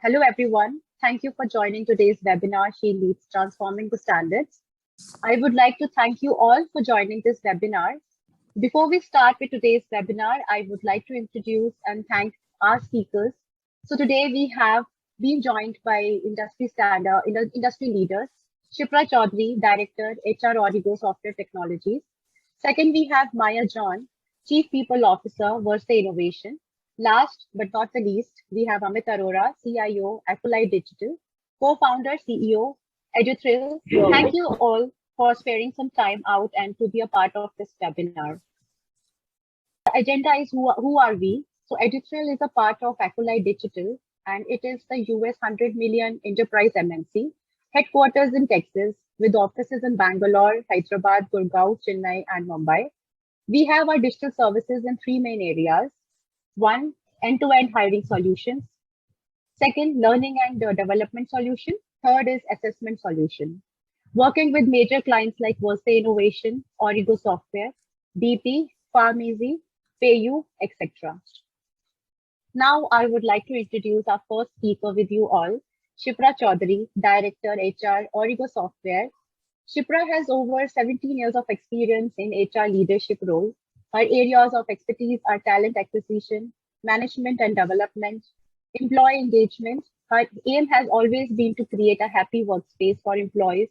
Hello, everyone. Thank you for joining today's webinar, She Leads Transforming the Standards. I would like to thank you all for joining this webinar. Before we start with today's webinar, I would like to introduce and thank our speakers. So today we have been joined by industry leaders, Shibra Chaudhary, Director, HR Origo Software Technologies. Second, we have Maya John, Chief People Officer, Versa Innovation. Last but not the least, we have Amit Arora, CIO, Acolyte Digital, co-founder, CEO, Eduthrill. Thank you all for sparing some time out and to be a part of this webinar. The agenda is who are we? So Eduthrill is a part of Acolyte Digital, and it is the US 100 million enterprise MNC, headquarters in Texas, with offices in Bangalore, Hyderabad, Gurgaon, Chennai, and Mumbai. We have our digital services in three main areas. One, end-to-end hiring solutions. Second, learning and development solution. Third is assessment solution. Working with major clients like Versa Innovation, Origo Software, BP, PharmEasy, PayU, etc. Now, I would like to introduce our first speaker with you all, Shibra Chaudhary, Director, HR, Origo Software. Shibra has over 17 years of experience in HR leadership roles. Her areas of expertise are talent acquisition, management and development, employee engagement. Her aim has always been to create a happy workspace for employees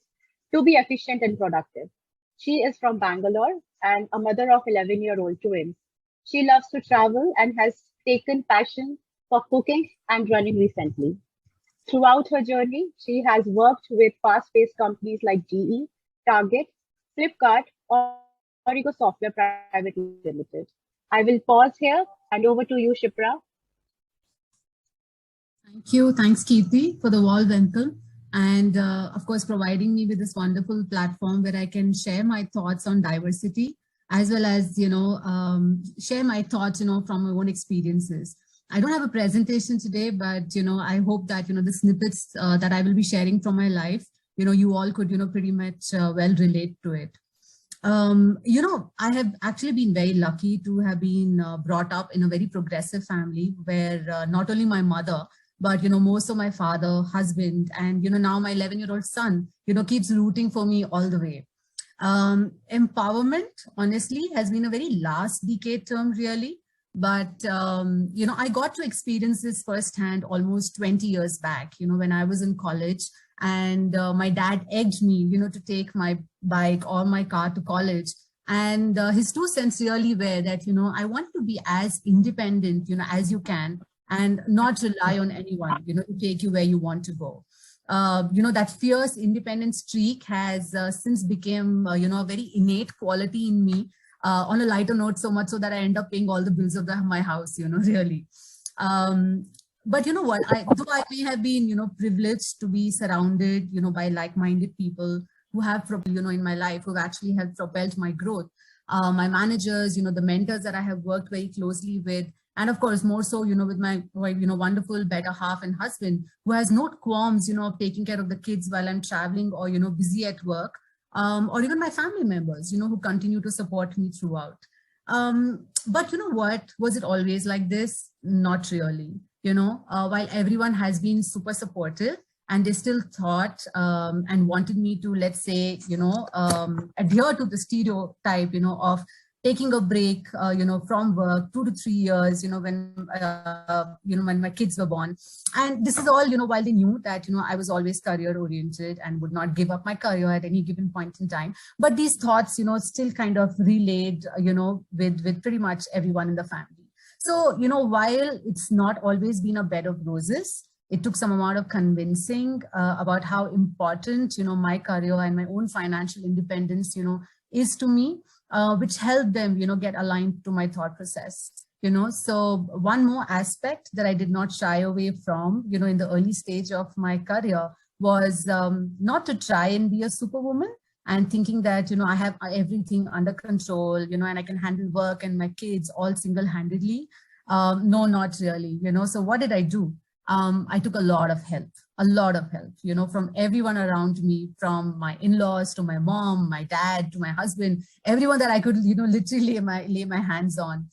to be efficient and productive. She is from Bangalore and a mother of 11-year-old twins. She loves to travel and has taken passion for cooking and running recently. Throughout her journey, she has worked with fast-paced companies like GE, Target, Flipkart, Origo Software Private Limited. I will pause here and over to you, Shibra. Thank you. Thanks, Kirti, for the warm welcome. And of course, providing me with this wonderful platform where I can share my thoughts on diversity, as well as, share my thoughts, from my own experiences. I don't have a presentation today, but, I hope that, the snippets that I will be sharing from my life, you all could, pretty much well relate to it. I have actually been very lucky to have been brought up in a very progressive family where not only my mother, but, most of my father, husband, and, now my 11-year-old son, keeps rooting for me all the way. Empowerment, honestly, has been a very last decade term, really. But, I got to experience this firsthand almost 20 years back, when I was in college. And my dad egged me, to take my bike or my car to college. And his 2 cents really were that, I want to be as independent, as you can and not rely on anyone, to take you where you want to go. That fierce independent streak has since become, a very innate quality in me on a lighter note, so much so that I end up paying all the bills of my house, really. But you know what, though I may have been, privileged to be surrounded, by like-minded people who have, in my life, who've actually helped propelled my growth. My managers, the mentors that I have worked very closely with, and of course, more so, with my, wonderful better half and husband, who has no qualms, of taking care of the kids while I'm traveling or, busy at work, or even my family members, who continue to support me throughout. But you know what, was it always like this? Not really. While everyone has been super supportive and they still thought and wanted me to, let's say, adhere to the stereotype, of taking a break, from work 2 to 3 years, when my kids were born. And this is all, while they knew that, I was always career oriented and would not give up my career at any given point in time. But these thoughts, still kind of relayed, with pretty much everyone in the family. So, while it's not always been a bed of roses, it took some amount of convincing about how important, my career and my own financial independence, is to me, which helped them, get aligned to my thought process. So one more aspect that I did not shy away from, in the early stage of my career was not to try and be a superwoman and thinking that, I have everything under control, and I can handle work and my kids all single-handedly. No, not really. So what did I do? I took a lot of help, from everyone around me, from my in-laws to my mom, my dad to my husband, everyone that I could, literally lay my hands on,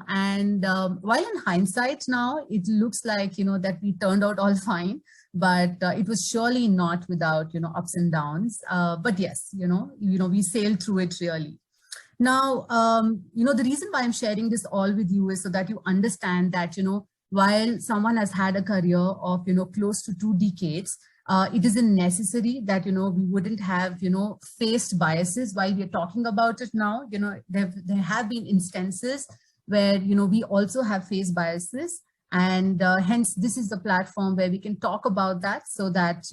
and while in hindsight now, it looks like, that we turned out all fine, but it was surely not without, ups and downs. But yes, we sailed through it really. Now, the reason why I'm sharing this all with you is so that you understand that, while someone has had a career of, close to 2 decades, it isn't necessary that, we wouldn't have, faced biases while we're talking about it now. There have been instances where, we also have faced biases. And hence, this is the platform where we can talk about that so that,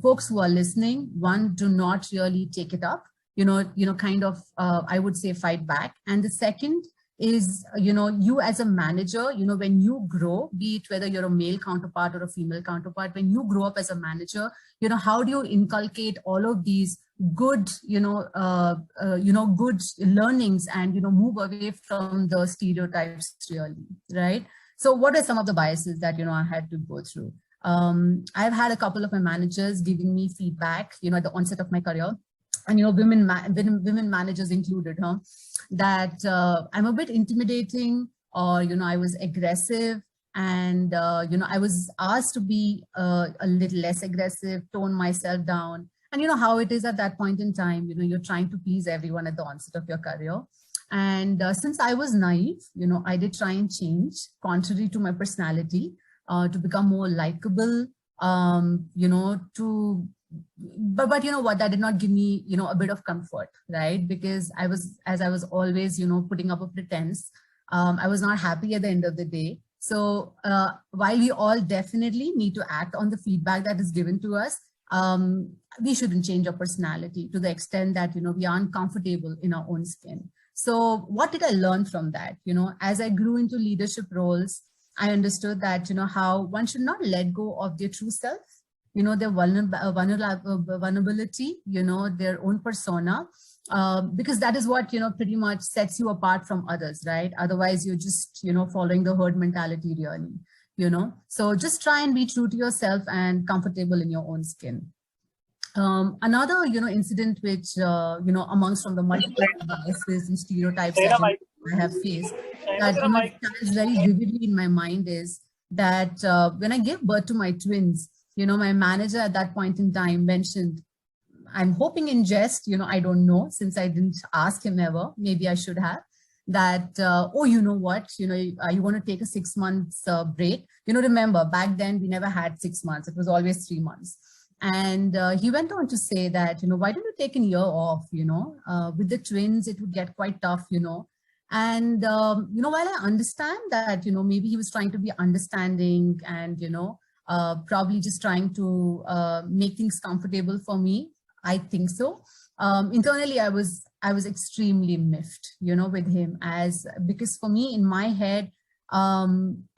folks who are listening, one, do not really take it up, kind of, I would say, fight back. And the second is, you as a manager, when you grow, be it whether you're a male counterpart or a female counterpart, when you grow up as a manager, how do you inculcate all of these good, good learnings and, move away from the stereotypes really, right? So what are some of the biases that, I had to go through? I've had a couple of my managers giving me feedback, at the onset of my career, and, women managers included, that I'm a bit intimidating, or, I was aggressive, and, I was asked to be a little less aggressive, tone myself down. And how it is at that point in time, you're trying to please everyone at the onset of your career. And since I was naive, I did try and change, contrary to my personality, to become more likable, but you know what, that did not give me, a bit of comfort, right? Because I was always, putting up a pretense, I was not happy at the end of the day. So while we all definitely need to act on the feedback that is given to us, we shouldn't change our personality to the extent that, we aren't comfortable in our own skin. So what did I learn from that? As I grew into leadership roles, I understood that, how one should not let go of their true self, their vulnerability, their own persona, because that is what, pretty much sets you apart from others, right? Otherwise, you're just, following the herd mentality really, So just try and be true to yourself and comfortable in your own skin. Another, incident which, amongst from the multiple biases and stereotypes that I have faced, that stands very vividly in my mind is that when I gave birth to my twins, my manager at that point in time mentioned, I'm hoping in jest, I don't know, since I didn't ask him ever, maybe I should have, that, oh, you know what, you want to take a 6 months break. Remember, back then we never had 6 months. It was always 3 months. And he went on to say that, why don't you take a year off, with the twins, it would get quite tough, And, while I understand that, maybe he was trying to be understanding and, probably just trying to make things comfortable for me, I think so. Internally, I was extremely miffed, with him, because for me, in my head, I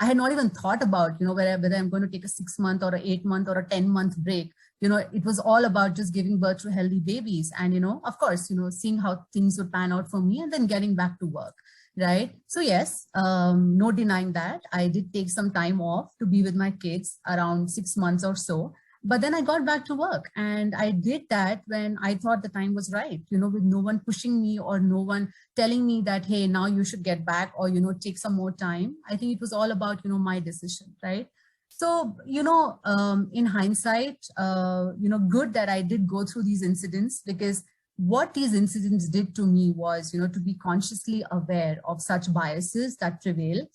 had not even thought about, whether I'm going to take a 6 month or a 8 month or a 10-month break. It was all about just giving birth to healthy babies and, of course, seeing how things would pan out for me and then getting back to work. Right. So yes, no denying that I did take some time off to be with my kids, around 6 months or so. But then I got back to work, and I did that when I thought the time was right, with no one pushing me or no one telling me that, hey, now you should get back or, take some more time. I think it was all about, my decision. Right. So, in hindsight, good that I did go through these incidents, because what these incidents did to me was, to be consciously aware of such biases that prevail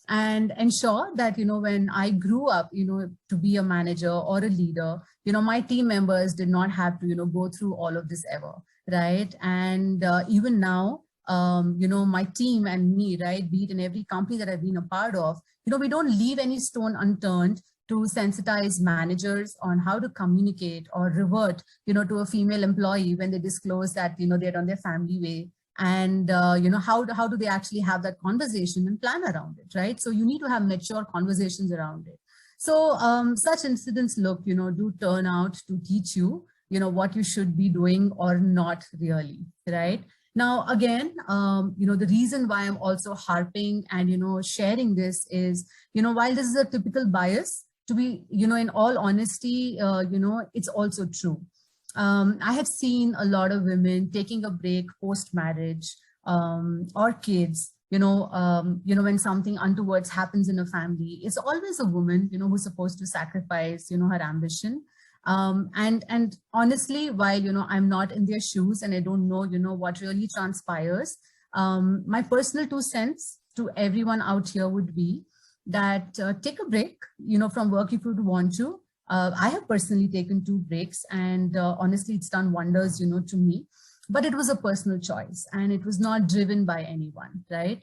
and ensure that, when I grew up, to be a manager or a leader, my team members did not have to, go through all of this ever, right? And even now, my team and me, right, be it in every company that I've been a part of, we don't leave any stone unturned to sensitize managers on how to communicate or revert, to a female employee when they disclose that, they're on their family way. And, how do they actually have that conversation and plan around it, right? So you need to have mature conversations around it. So such incidents, look, do turn out to teach you, what you should be doing or not really, right? Now, again, the reason why I'm also harping and, sharing this is, while this is a typical bias, to be, in all honesty, it's also true. I have seen a lot of women taking a break post-marriage, or kids, when something untoward happens in a family, it's always a woman, who's supposed to sacrifice, her ambition. And honestly, while, I'm not in their shoes and I don't know, what really transpires, my personal 2 cents to everyone out here would be that take a break, from work if you want to. I have personally taken 2 breaks, and honestly, it's done wonders, to me. But it was a personal choice and it was not driven by anyone, right?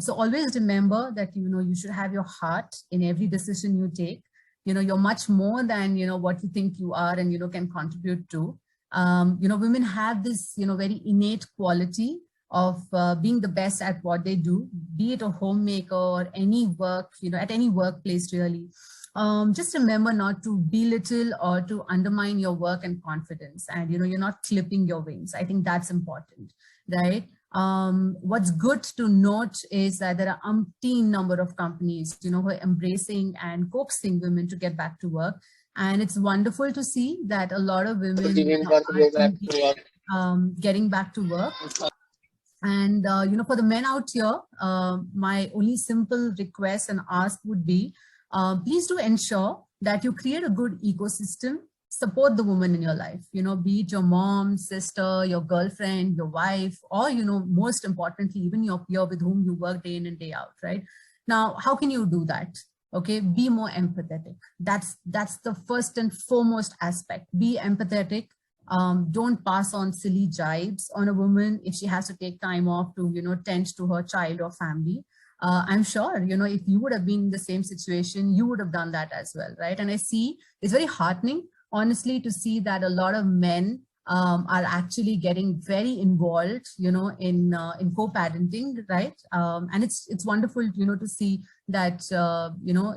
So always remember that, you should have your heart in every decision you take. You're much more than, what you think you are and, can contribute to. Women have this, very innate quality of being the best at what they do, be it a homemaker or any work, at any workplace really. Just remember not to belittle or to undermine your work and confidence, and you're not clipping your wings. I think that's important, right? What's good to note is that there are umpteen number of companies, who are embracing and coaxing women to get back to work. And it's wonderful to see that a lot of women are getting back to work. And, for the men out here, my only simple request and ask would be, please do ensure that you create a good ecosystem, support the woman in your life, be it your mom, sister, your girlfriend, your wife, or, most importantly, even your peer with whom you work day in and day out, right? Now, how can you do that? Okay, be more empathetic. That's the first and foremost aspect. Be empathetic. Don't pass on silly jibes on a woman if she has to take time off to, tend to her child or family. I'm sure, if you would have been in the same situation, you would have done that as well, right? And I see it's very heartening, honestly, to see that a lot of men are actually getting very involved, in co-parenting, right? And it's wonderful, to see that,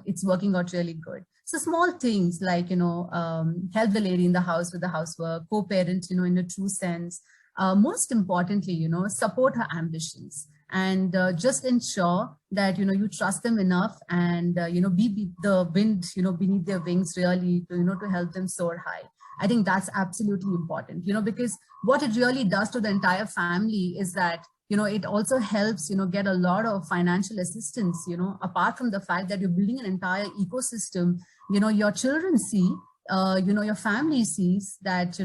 it's working out really good. So small things like, help the lady in the house with the housework, co-parent, in a true sense. Most importantly, support her ambitions. And just ensure that, you trust them enough and, be the wind, beneath their wings really to help them soar high. I think that's absolutely important, because what it really does to the entire family is that, it also helps, get a lot of financial assistance, apart from the fact that you're building an entire ecosystem, your children see, your family sees that,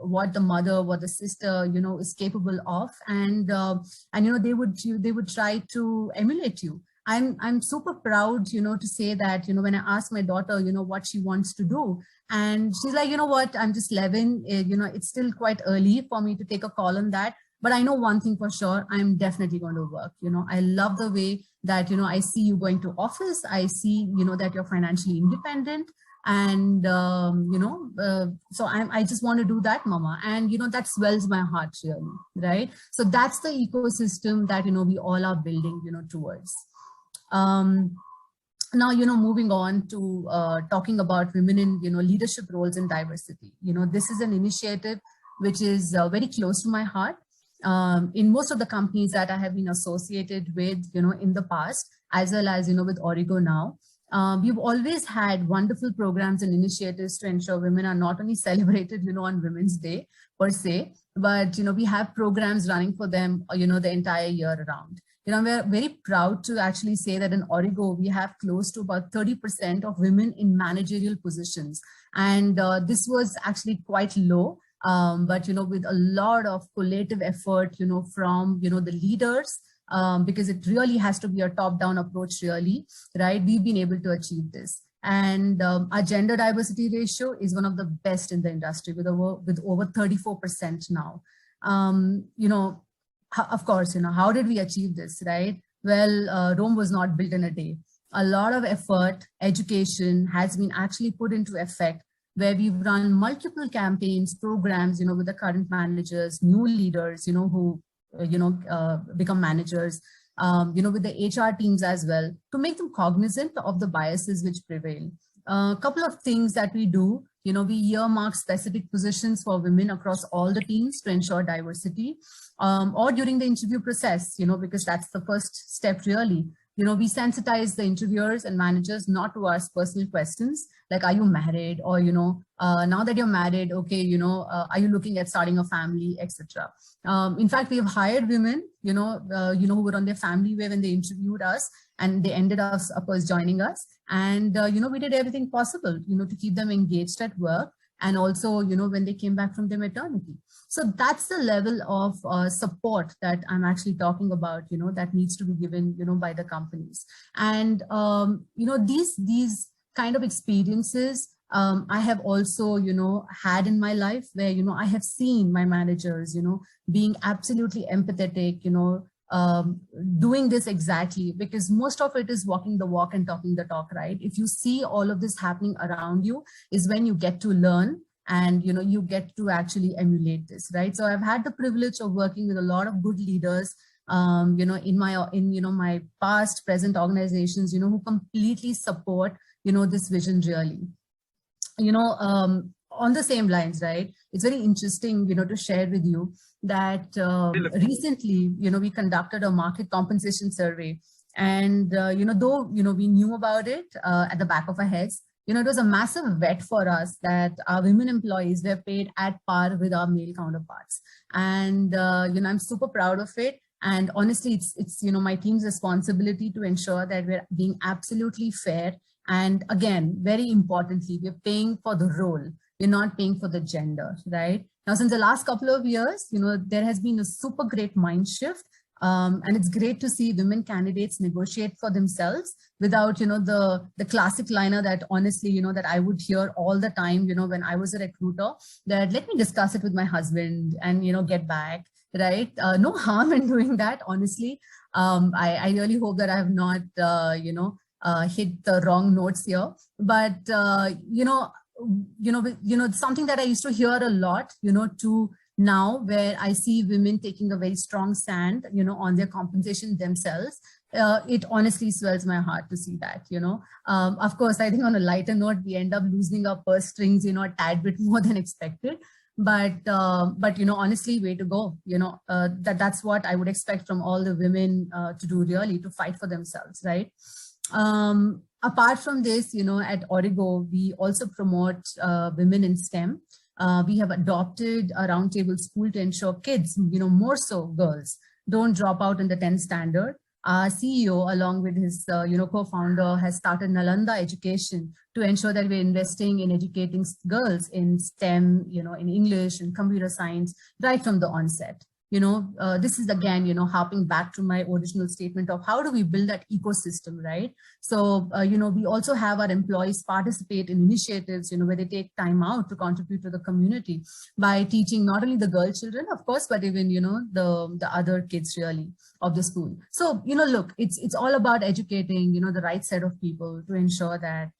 what the mother, what the sister, is capable of, and they would try to emulate you. I'm super proud, to say that, when I ask my daughter, what she wants to do, and she's like, what, I'm just 11, it's still quite early for me to take a call on that. But I know one thing for sure, I'm definitely going to work. I love the way that, I see you going to office. I see, that you're financially independent. And, so I just want to do that, Mama. And, that swells my heart really, right? So that's the ecosystem that, we all are building, towards. Now, moving on to talking about women in, leadership roles and diversity. This is an initiative which is very close to my heart. In most of the companies that I have been associated with, in the past, as well as, with Origo now, we've always had wonderful programs and initiatives to ensure women are not only celebrated, on Women's Day per se, but, we have programs running for them, the entire year around. We're very proud to actually say that in Origo, we have close to about 30% of women in managerial positions. And this was actually quite low. But, with a lot of collective effort, from, the leaders, because it really has to be a top-down approach, really, right? We've been able to achieve this. And our gender diversity ratio is one of the best in the industry with over 34% now. Of course, how did we achieve this, right? Well, Rome was not built in a day. A lot of effort, education has been actually put into effect, where we've run multiple campaigns, programs, with the current managers, new leaders, who, become managers, with the HR teams as well, to make them cognizant of the biases which prevail. A couple of things that we do, we earmark specific positions for women across all the teams to ensure diversity, or during the interview process, because that's the first step really. We sensitize the interviewers and managers not to ask personal questions like, are you married? Or, now that you're married, okay, are you looking at starting a family, etc. In fact, we have hired women, who were on their family way when they interviewed us, and they ended up, of course, joining us. And, we did everything possible, to keep them engaged at work. And also, when they came back from their maternity. So that's the level of support that I'm actually talking about, that needs to be given, by the companies. And, these kind of experiences, I have also, had in my life where, I have seen my managers, being absolutely empathetic, doing this exactly, because most of it is walking the walk and talking the talk, right? If you see all of this happening around you is when you get to learn and, you get to actually emulate this, right? So I've had the privilege of working with a lot of good leaders, in my past, present organizations, who completely support, this vision really. On the same lines, right? It's very interesting, to share with you that recently, we conducted a market compensation survey. And, though, we knew about it at the back of our heads, it was a massive vet for us that our women employees were paid at par with our male counterparts. And, I'm super proud of it. And honestly, it's my team's responsibility to ensure that we're being absolutely fair. And again, very importantly, we're paying for the role. We're not paying for the gender, right? Now, since the last couple of years, there has been a super great mind shift. And it's great to see women candidates negotiate for themselves without, the classic liner that honestly, that I would hear all the time, when I was a recruiter, that let me discuss it with my husband and, get back, right? No harm in doing that, honestly. I really hope that I have not, hit the wrong notes here, but, something that I used to hear a lot, to now where I see women taking a very strong stand, on their compensation themselves, it honestly swells my heart to see that, Of course, I think on a lighter note, we end up loosening our purse strings, a tad bit more than expected. But honestly, way to go, that's what I would expect from all the women to do really, to fight for themselves, right? Apart from this, at Origo, we also promote women in STEM. We have adopted a roundtable school to ensure kids, more so girls, don't drop out in the 10th standard. Our CEO, along with his, co-founder, has started Nalanda Education to ensure that we're investing in educating girls in STEM, in English and computer science, right from the onset. This is again, harping back to my original statement of how do we build that ecosystem, right? So, we also have our employees participate in initiatives, where they take time out to contribute to the community by teaching not only the girl children, of course, but even, the other kids really of the school. So, look, it's all about educating, the right set of people to ensure that,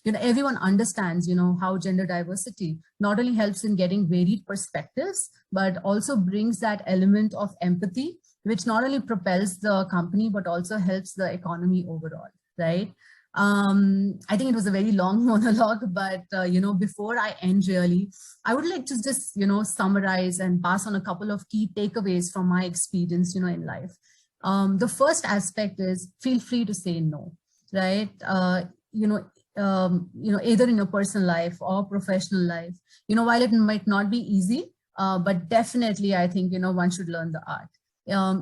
everyone understands, how gender diversity not only helps in getting varied perspectives, but also brings that element of empathy, which not only propels the company, but also helps the economy overall, right? I think it was a very long monologue, but, before I end really, I would like to just, summarize and pass on a couple of key takeaways from my experience, in life. The first aspect is feel free to say no, right? Either in your personal life or professional life, while it might not be easy, but definitely I think, one should learn the art.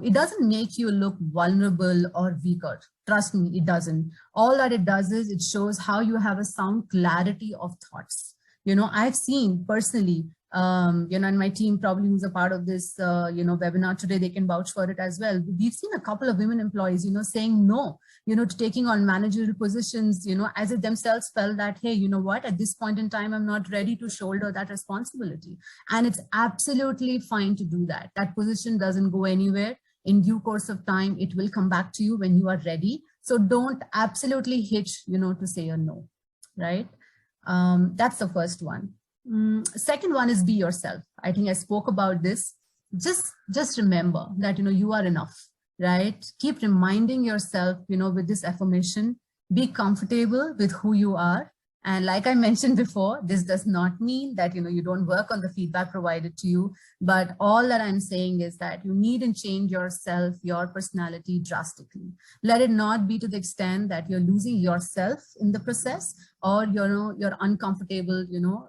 It doesn't make you look vulnerable or weaker. Trust me, it doesn't. All that it does is it shows how you have a sound clarity of thoughts. I've seen personally, and my team probably who's a part of this, webinar today, they can vouch for it as well. We've seen a couple of women employees, saying no, to taking on managerial positions, as it themselves felt that, hey, you know what, at this point in time, I'm not ready to shoulder that responsibility. And it's absolutely fine to do that. That position doesn't go anywhere. In due course of time, it will come back to you when you are ready. So don't absolutely hitch, to say a no, right? That's the first one. Second one is be yourself. I think I spoke about this. Just remember that, you are enough, right? Keep reminding yourself, with this affirmation, be comfortable with who you are And like I mentioned before, this does not mean that, you don't work on the feedback provided to you, but all that I'm saying is that you need to change yourself, your personality drastically. Let it not be to the extent that you're losing yourself in the process, or, you're uncomfortable,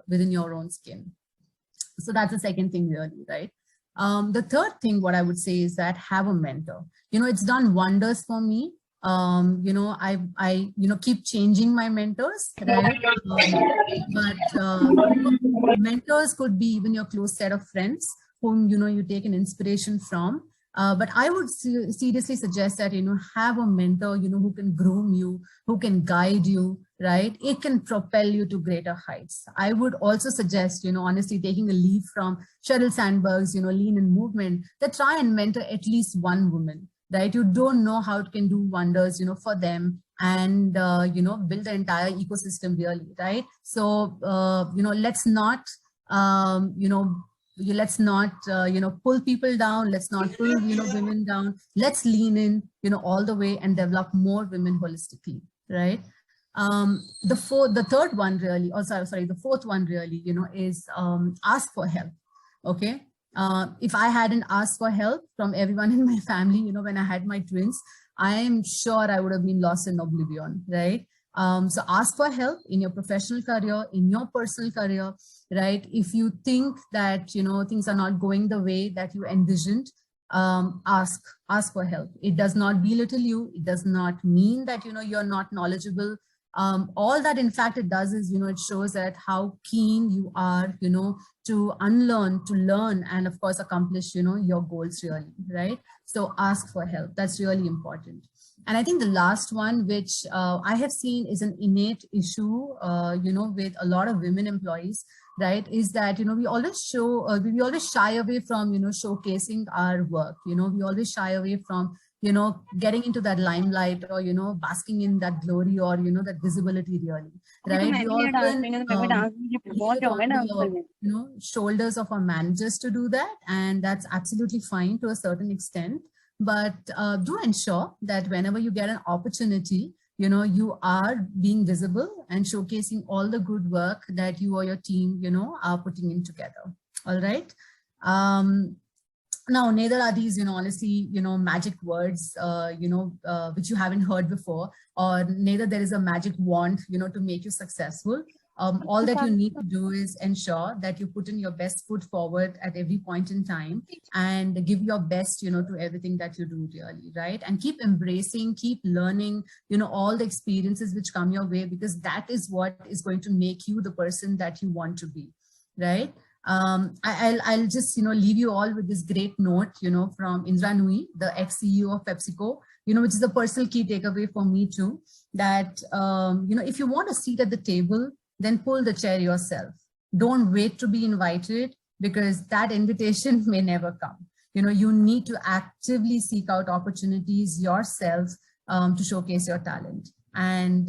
within your own skin. So that's the second thing really, right? The third thing, what I would say is that have a mentor. It's done wonders for me. I keep changing my mentors, right? Mentors could be even your close set of friends whom, you take an inspiration from. But I would seriously suggest that, have a mentor, who can groom you, who can guide you, right? It can propel you to greater heights. I would also suggest, honestly, taking a leaf from Sheryl Sandberg's, Lean in Movement, that try and mentor at least one woman, right? You don't know how it can do wonders, for them, and, build the entire ecosystem really, right? So, let's not, let's not, pull people down. Let's not pull, women down. Let's lean in, all the way and develop more women holistically, right? The fourth one really, is ask for help. Okay. If I hadn't asked for help from everyone in my family, when I had my twins, I am sure I would have been lost in oblivion, right? So ask for help in your professional career, in your personal career, right? If you think that, things are not going the way that you envisioned, ask for help. It does not belittle you. It does not mean that, you're not knowledgeable. All that, in fact, it does is, it shows that how keen you are, to unlearn, to learn, and of course, accomplish, your goals really, right? So ask for help. That's really important. And I think the last one, which I have seen is an innate issue, with a lot of women employees, right, is that, we always shy away from, showcasing our work. We always shy away from, getting into that limelight, or, basking in that glory, or, that visibility really, right? We often leave it on the, shoulders of our managers to do that. And that's absolutely fine to a certain extent. But do ensure that whenever you get an opportunity, you are being visible and showcasing all the good work that you or your team, are putting in together. All right. Now, neither are these, honestly, magic words, which you haven't heard before, or neither there is a magic wand, to make you successful. All that you need to do is ensure that you put in your best foot forward at every point in time, and give your best, to everything that you do really, right? And keep embracing, keep learning, all the experiences which come your way, because that is what is going to make you the person that you want to be, right? I'll just, leave you all with this great note, from Indra Nui, the ex-CEO of PepsiCo, which is a personal key takeaway for me too, that, if you want a seat at the table, then pull the chair yourself. Don't wait to be invited, because that invitation may never come. You need to actively seek out opportunities yourself, to showcase your talent. And,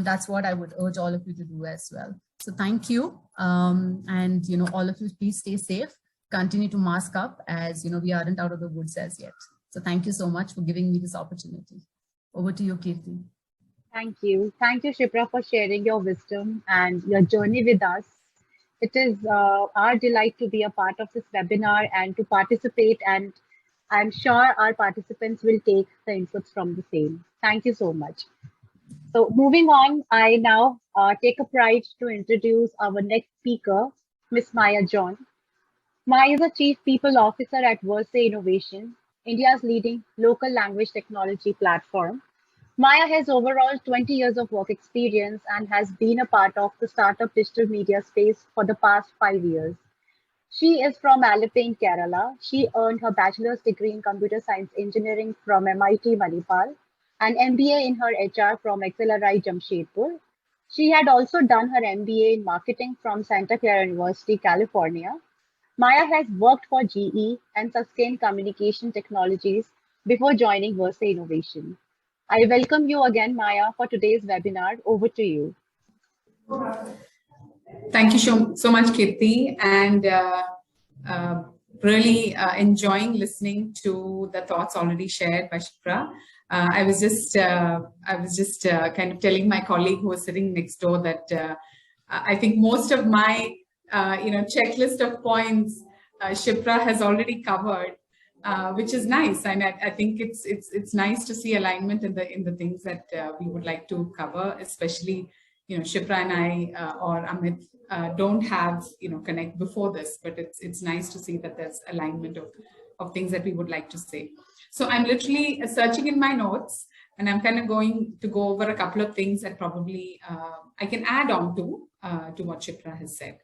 that's what I would urge all of you to do as well. So thank you. And, all of you, please stay safe, continue to mask up, as, we aren't out of the woods as yet. So thank you so much for giving me this opportunity. Over to you, Kirti. Thank you. Thank you, Shibra, for sharing your wisdom and your journey with us. It is our delight to be a part of this webinar and to participate, and I'm sure our participants will take the inputs from the same. Thank you so much. So moving on, I now take a pride to introduce our next speaker, Ms. Maya John. Maya is a Chief People Officer at Verse Innovation, India's leading local language technology platform. Maya has overall 20 years of work experience and has been a part of the startup digital media space for the past 5 years. She is from Alipay, Kerala. She earned her bachelor's degree in computer science engineering from MIT Manipal, an MBA in her HR from XLRI Jamshedpur. She had also done her MBA in marketing from Santa Clara University, California. Maya has worked for GE and Sustain Communication Technologies before joining Verse Innovation. I welcome you again, Maya, for today's webinar. Over to you. Thank you so much, Kirti, and really enjoying listening to the thoughts already shared by Shibra. I was just kind of telling my colleague who was sitting next door that I think most of my checklist of points Shibra has already covered, which is nice. And I think it's nice to see alignment in the things that we would like to cover, especially Shibra and I or Amit don't have connect before this, but it's nice to see that there's alignment of things that we would like to say. So I'm literally searching in my notes, and I'm kind of going to go over a couple of things that probably I can add on to what Shibra has said.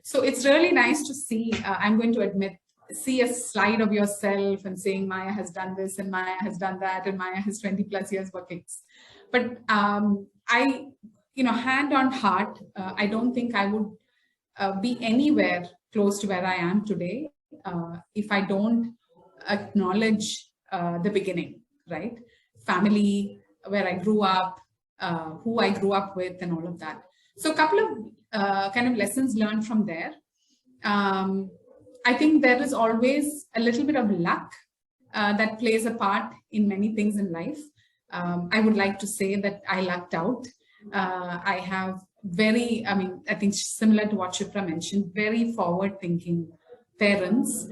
So it's really nice to see, I'm going to admit, see a slide of yourself and saying Maya has done this and Maya has done that and Maya has 20 plus years working. But I, hand on heart, I don't think I would be anywhere close to where I am today if I don't acknowledge the beginning, right? Family, where I grew up, who I grew up with, and all of that. So a couple of kind of lessons learned from there. I think there is always a little bit of luck that plays a part in many things in life. I would like to say that I lucked out. I have I think similar to what Shibra mentioned, very forward-thinking parents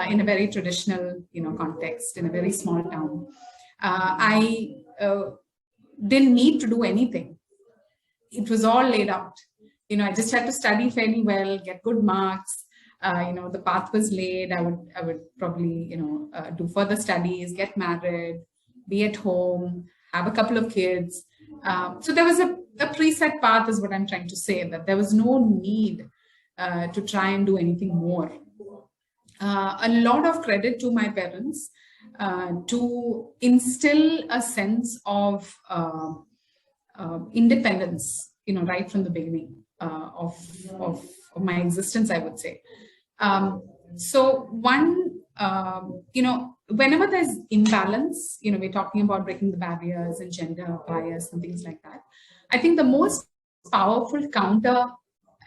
in a very traditional, context, in a very small town. I didn't need to do anything. It was all laid out. I just had to study fairly well, get good marks. The path was laid. I would probably, do further studies, get married, be at home, have a couple of kids. So there was a preset path is what I'm trying to say, that there was no need to try and do anything more. A lot of credit to my parents to instill a sense of independence, right from the beginning of my existence, I would say. So one, whenever there's imbalance, we're talking about breaking the barriers and gender bias and things like that. I think the most powerful counter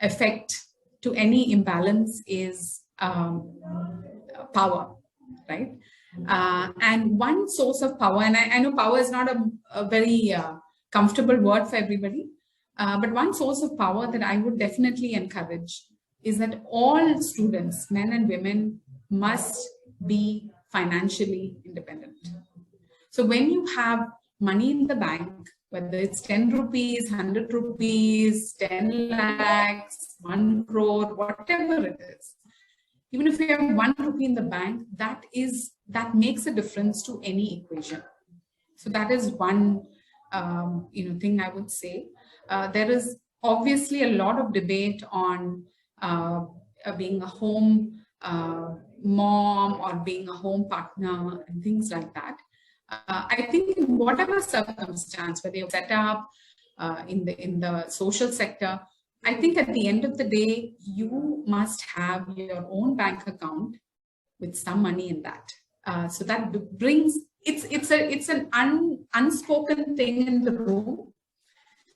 effect to any imbalance is power, right? And one source of power, and I know power is not a very comfortable word for everybody, but one source of power that I would definitely encourage is that all students, men and women, must be financially independent. So when you have money in the bank, whether it's 10 rupees, 100 rupees, 10 lakhs, 1 crore, whatever it is, even if you have 1 rupee in the bank, that makes a difference to any equation. So that is one thing I would say. There is obviously a lot of debate on being a home mom or being a home partner and things like that. I think in whatever circumstance, whether you're set up in the social sector, I think at the end of the day, you must have your own bank account with some money in that. So that brings, it's an unspoken thing in the room,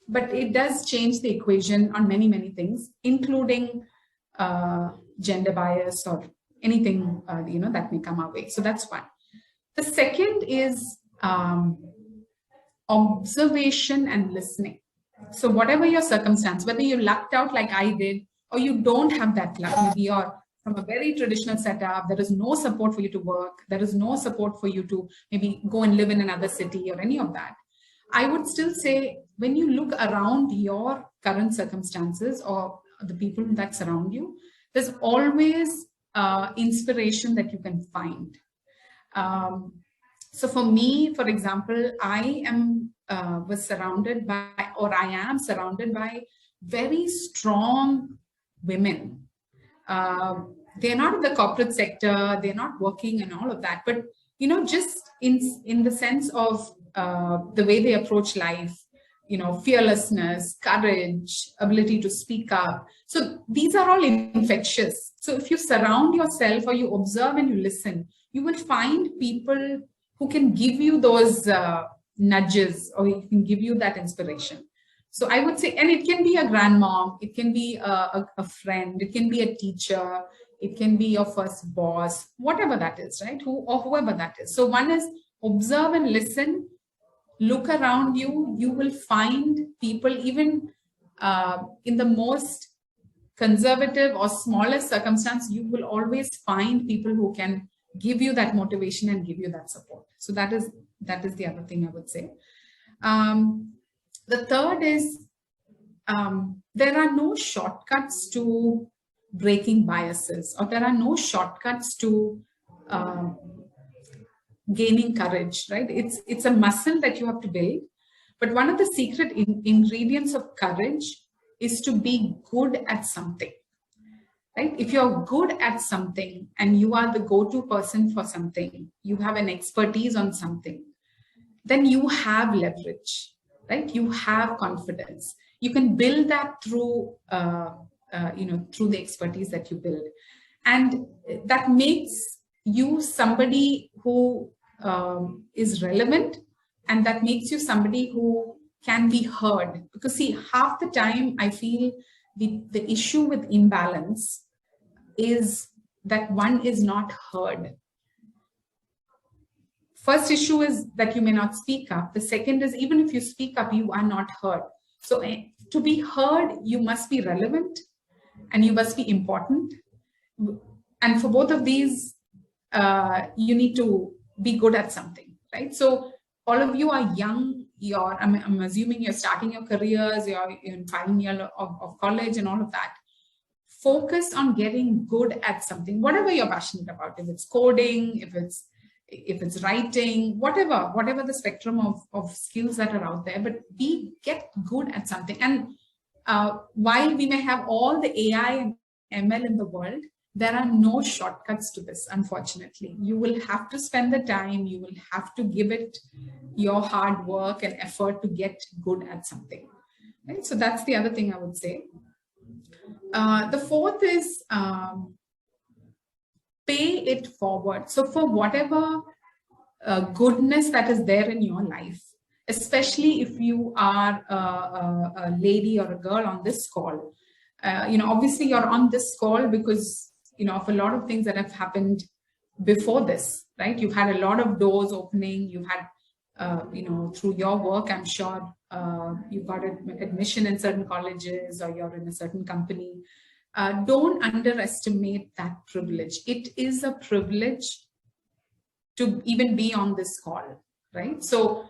but it does change the equation on many, many things, including gender bias or anything, that may come our way. So that's one. The second is observation and listening. So whatever your circumstance, whether you lucked out like I did, or you don't have that luck, maybe you're from a very traditional setup, there is no support for you to work, there is no support for you to maybe go and live in another city or any of that. I would still say, when you look around your current circumstances or the people that surround you, there's always inspiration that you can find. So for me, for example, I am surrounded by very strong women. They're not in the corporate sector, they're not working and all of that, but just in the sense of the way they approach life, fearlessness, courage, ability to speak up. So these are all infectious. So if you surround yourself or you observe and you listen, you will find people who can give you those nudges, or you can give you that inspiration. So I would say, and it can be a grandmom, it can be a friend, it can be a teacher, it can be your first boss, whatever that is, right? Whoever that is. So one is observe and listen, look around you, you will find people, even in the most conservative or smallest circumstance, you will always find people who can give you that motivation and give you that support. So that is the other thing I would say. The third is, there are no shortcuts to breaking biases, or there are no shortcuts to gaining courage, right? It's a muscle that you have to build. But one of the secret ingredients of courage is to be good at something, right? If you're good at something and you are the go-to person for something, you have an expertise on something, then you have leverage, right? You have confidence. You can build that through, through the expertise that you build. And that makes you somebody who is relevant, and that makes you somebody who can be heard. Because see, half the time I feel the issue with imbalance is that one is not heard. First issue is that you may not speak up. The second is, even if you speak up, you are not heard. So to be heard, you must be relevant and you must be important. And for both of these, you need to be good at something, right? So all of you are young. I'm assuming you're starting your careers, you're in final year of college and all of that. Focus on getting good at something, whatever you're passionate about. If it's coding, if it's writing, whatever the spectrum of skills that are out there, but get good at something. And while we may have all the AI and ML in the world, there are no shortcuts to this, unfortunately. You will have to spend the time, you will have to give it your hard work and effort to get good at something, right? So that's the other thing I would say. The fourth is pay it forward. So for whatever goodness that is there in your life, especially if you are a lady or a girl on this call, obviously you're on this call because, of a lot of things that have happened before this, right? You've had a lot of doors opening. You've had, through your work, I'm sure you got admission in certain colleges or you're in a certain company. Don't underestimate that privilege. It is a privilege to even be on this call, right? So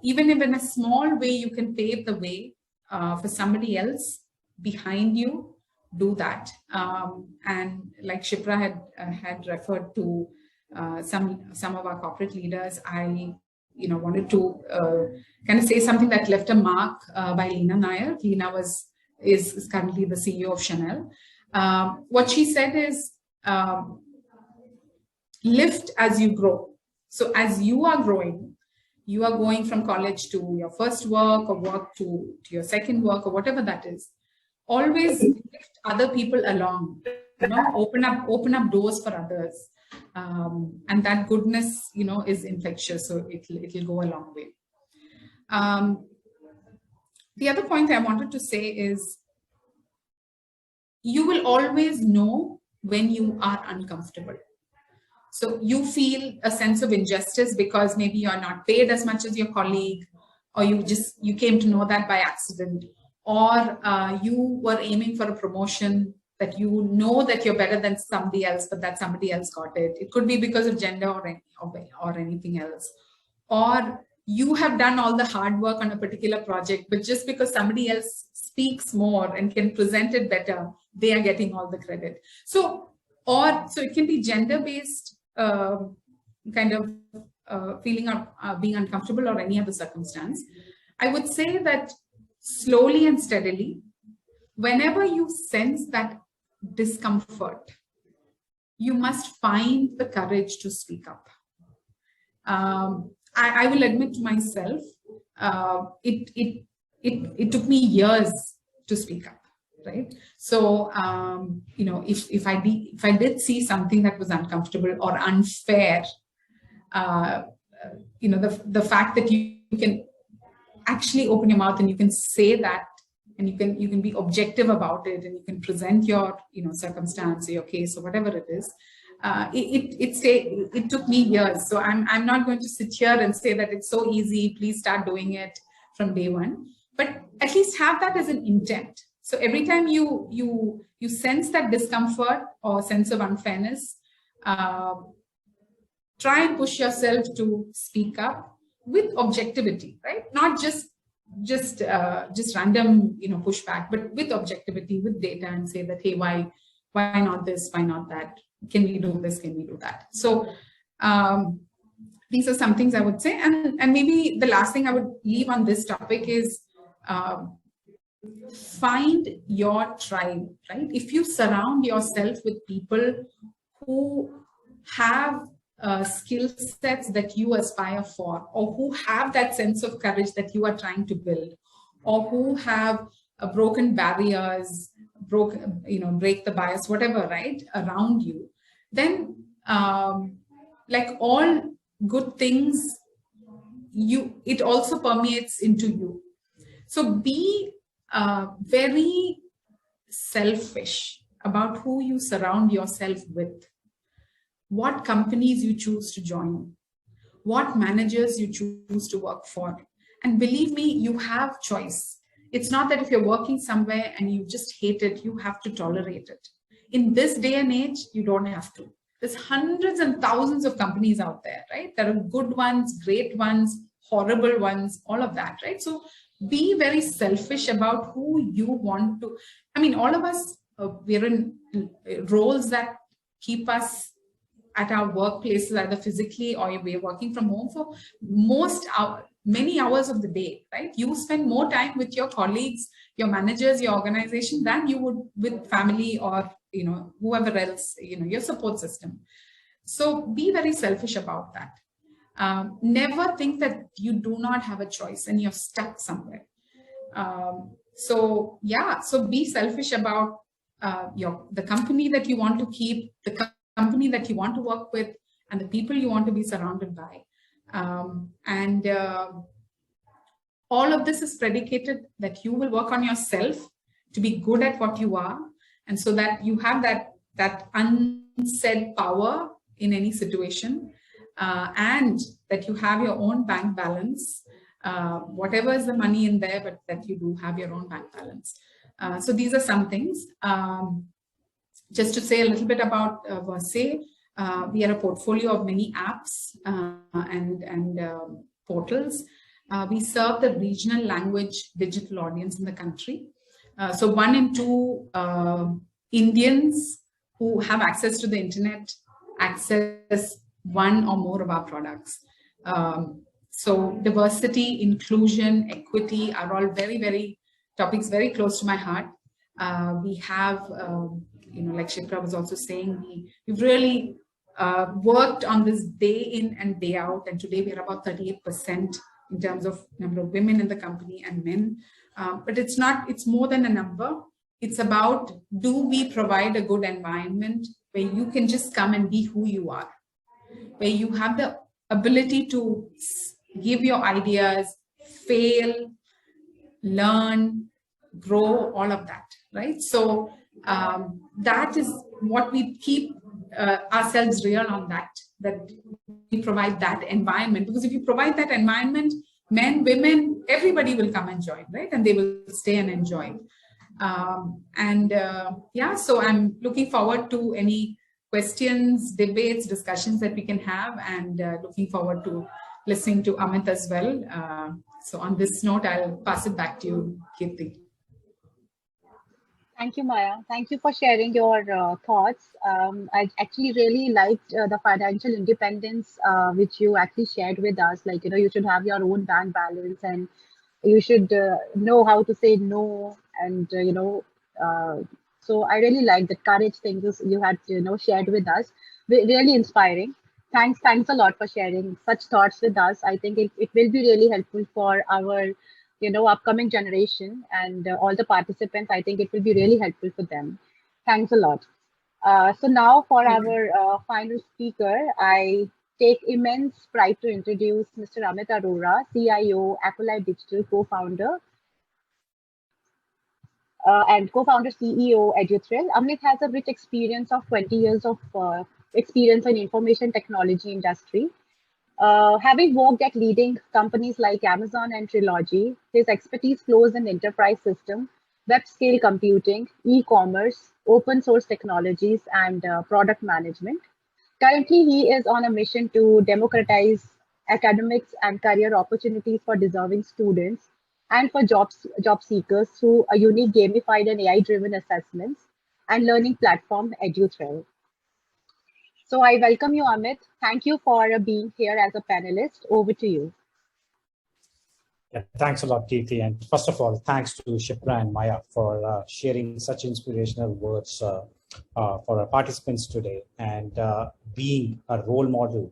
even if in a small way you can pave the way for somebody else behind you, do that. And like Shibra had referred to some of our corporate leaders, I wanted to kind of say something that left a mark by Lena Nair. Lena is currently the CEO of Chanel. What she said is, lift as you grow. So as you are growing, you are going from college to your first work or work to your second work or whatever that is. Always lift other people along, open up doors for others. And that goodness, is infectious. So it'll go a long way. The other point I wanted to say is, you will always know when you are uncomfortable. So you feel a sense of injustice because maybe you're not paid as much as your colleague, or you came to know that by accident, or you were aiming for a promotion that you know that you're better than somebody else, but that somebody else got it. It could be because of gender or anything else. Or you have done all the hard work on a particular project, but just because somebody else speaks more and can present it better, they are getting all the credit. So it can be gender-based kind of feeling of being uncomfortable or any other circumstance. I would say that slowly and steadily, whenever you sense that discomfort, you must find the courage to speak up. I will admit to myself, it took me years to speak up, right? So, if I did see something that was uncomfortable or unfair, the fact that you can actually open your mouth and you can say that, and you can be objective about it, and you can present your circumstance or your case or whatever it is, it took me years. So I'm not going to sit here and say that it's so easy, please start doing it from day one, but at least have that as an intent. So every time you sense that discomfort or sense of unfairness, try and push yourself to speak up with objectivity, right? Not just random, pushback, but with objectivity, with data, and say that, hey, why not this? Why not that? Can we do this? Can we do that? So these are some things I would say. And maybe the last thing I would leave on this topic is find your tribe, right? If you surround yourself with people who have skill sets that you aspire for, or who have that sense of courage that you are trying to build, or who have broken barriers, break the bias, whatever, right, around you, then like all good things, it also permeates into you. So be very selfish about who you surround yourself with, what companies you choose to join, what managers you choose to work for. And believe me, you have choice. It's not that if you're working somewhere and you just hate it, you have to tolerate it. In this day and age, you don't have to. There's hundreds and thousands of companies out there, right? There are good ones, great ones, horrible ones, all of that, right? So be very selfish about who you want to. I mean, all of us, we're in roles that keep us at our workplaces, either physically or we're working from home for many hours of the day, right? You spend more time with your colleagues, your managers, your organization than you would with family or, whoever else, your support system. So be very selfish about that. Never think that you do not have a choice and you're stuck somewhere. So be selfish about the company that you want to keep, the company that you want to work with, and the people you want to be surrounded by. All of this is predicated that you will work on yourself to be good at what you are, and so that you have that unsaid power in any situation, and that you have your own bank balance, whatever is the money in there, but that you do have your own bank balance. So these are some things. Just to say a little bit about Verse, we are a portfolio of many apps and portals. We serve the regional language digital audience in the country. So 1 in 2 Indians who have access to the internet access one or more of our products. So diversity, inclusion, equity are all very, very topics very close to my heart. We have, like Shibra was also saying, we've really worked on this day in and day out. And today we're about 38% in terms of number of women in the company and men. But it's more than a number. It's about, do we provide a good environment where you can just come and be who you are, where you have the ability to give your ideas, fail, learn, grow, all of that, right? So that is what we keep ourselves real on, that we provide that environment. Because if you provide that environment, men, women, everybody will come and join, right? And they will stay and enjoy. So I'm looking forward to any questions, debates, discussions that we can have, and looking forward to listening to Amit as well. So on this note, I'll pass it back to you, Kirti. Thank you, Maya. Thank you for sharing your thoughts. I actually really liked the financial independence which you actually shared with us. Like, you should have your own bank balance, and you should know how to say no. And, so I really like the courage things you had, shared with us. Really inspiring. Thanks a lot for sharing such thoughts with us. I think it will be really helpful for our upcoming generation and all the participants. I think it will be really helpful for them. Thanks a lot. So now for our final speaker, I take immense pride to introduce Mr. Amit Arora, CIO, Acolyte Digital co-founder and co-founder CEO, EduThrill. Amit has a rich experience of 20 years of experience in information technology industry. Having worked at leading companies like Amazon and Trilogy, his expertise flows in enterprise system, web-scale computing, e-commerce, open source technologies, and product management. Currently, he is on a mission to democratize academics and career opportunities for deserving students and for job seekers through a unique gamified and AI-driven assessments and learning platform EduThrill. So I welcome you, Amit. Thank you for being here as a panelist. Over to you. Yeah, thanks a lot, Kirti. And first of all, thanks to Shibra and Maya for sharing such inspirational words for our participants today, and being a role model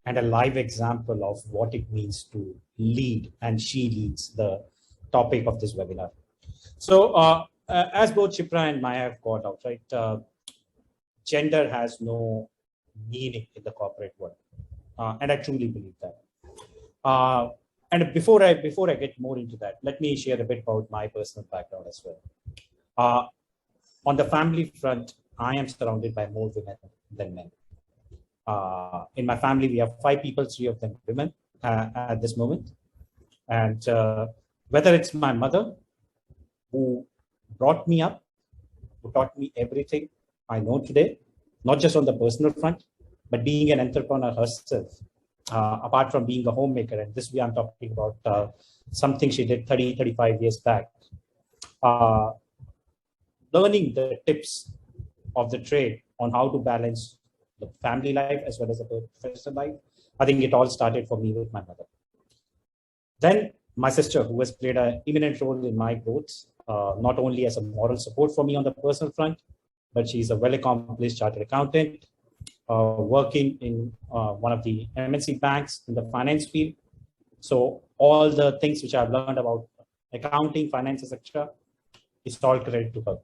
and a live example of what it means to lead, and she leads the topic of this webinar. So as both Shibra and Maya have called out, right, gender has no meaning in the corporate world, and I truly believe that. And before I get more into that, let me share a bit about my personal background as well. On the family front, I am surrounded by more women than men. In my family, we have 5 people, 3 of them women at this moment. And whether it's my mother, who brought me up, who taught me everything I know today, not just on the personal front, but being an entrepreneur herself, apart from being a homemaker. And this way I'm talking about something she did 30, 35 years back. Learning the tips of the trade on how to balance the family life as well as the professional life. I think it all started for me with my mother. Then my sister, who has played an eminent role in my growth, not only as a moral support for me on the personal front, but she's a well-accomplished chartered accountant, working in one of the MNC banks in the finance field. So all the things which I've learned about accounting, finance, etc., is all credit to her.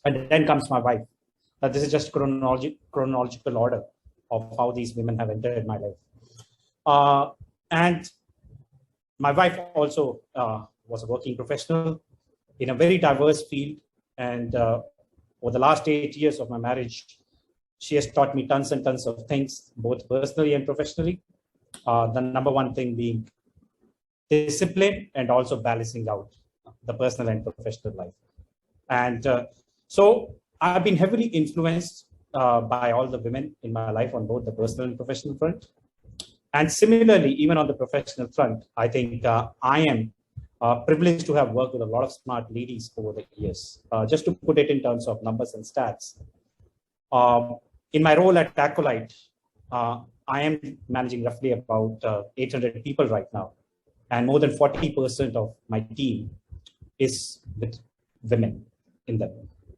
And then comes my wife. This is just chronological order of how these women have entered my life. And my wife also was a working professional in a very diverse field. And over the last 8 years of my marriage, she has taught me tons and tons of things, both personally and professionally. The number one thing being discipline and also balancing out the personal and professional life. And so I've been heavily influenced by all the women in my life on both the personal and professional front. And similarly, even on the professional front, I think I am privileged to have worked with a lot of smart ladies over the years. Just to put it in terms of numbers and stats, in my role at Acolyte, I am managing roughly about 800 people right now. And more than 40% of my team is with women in them,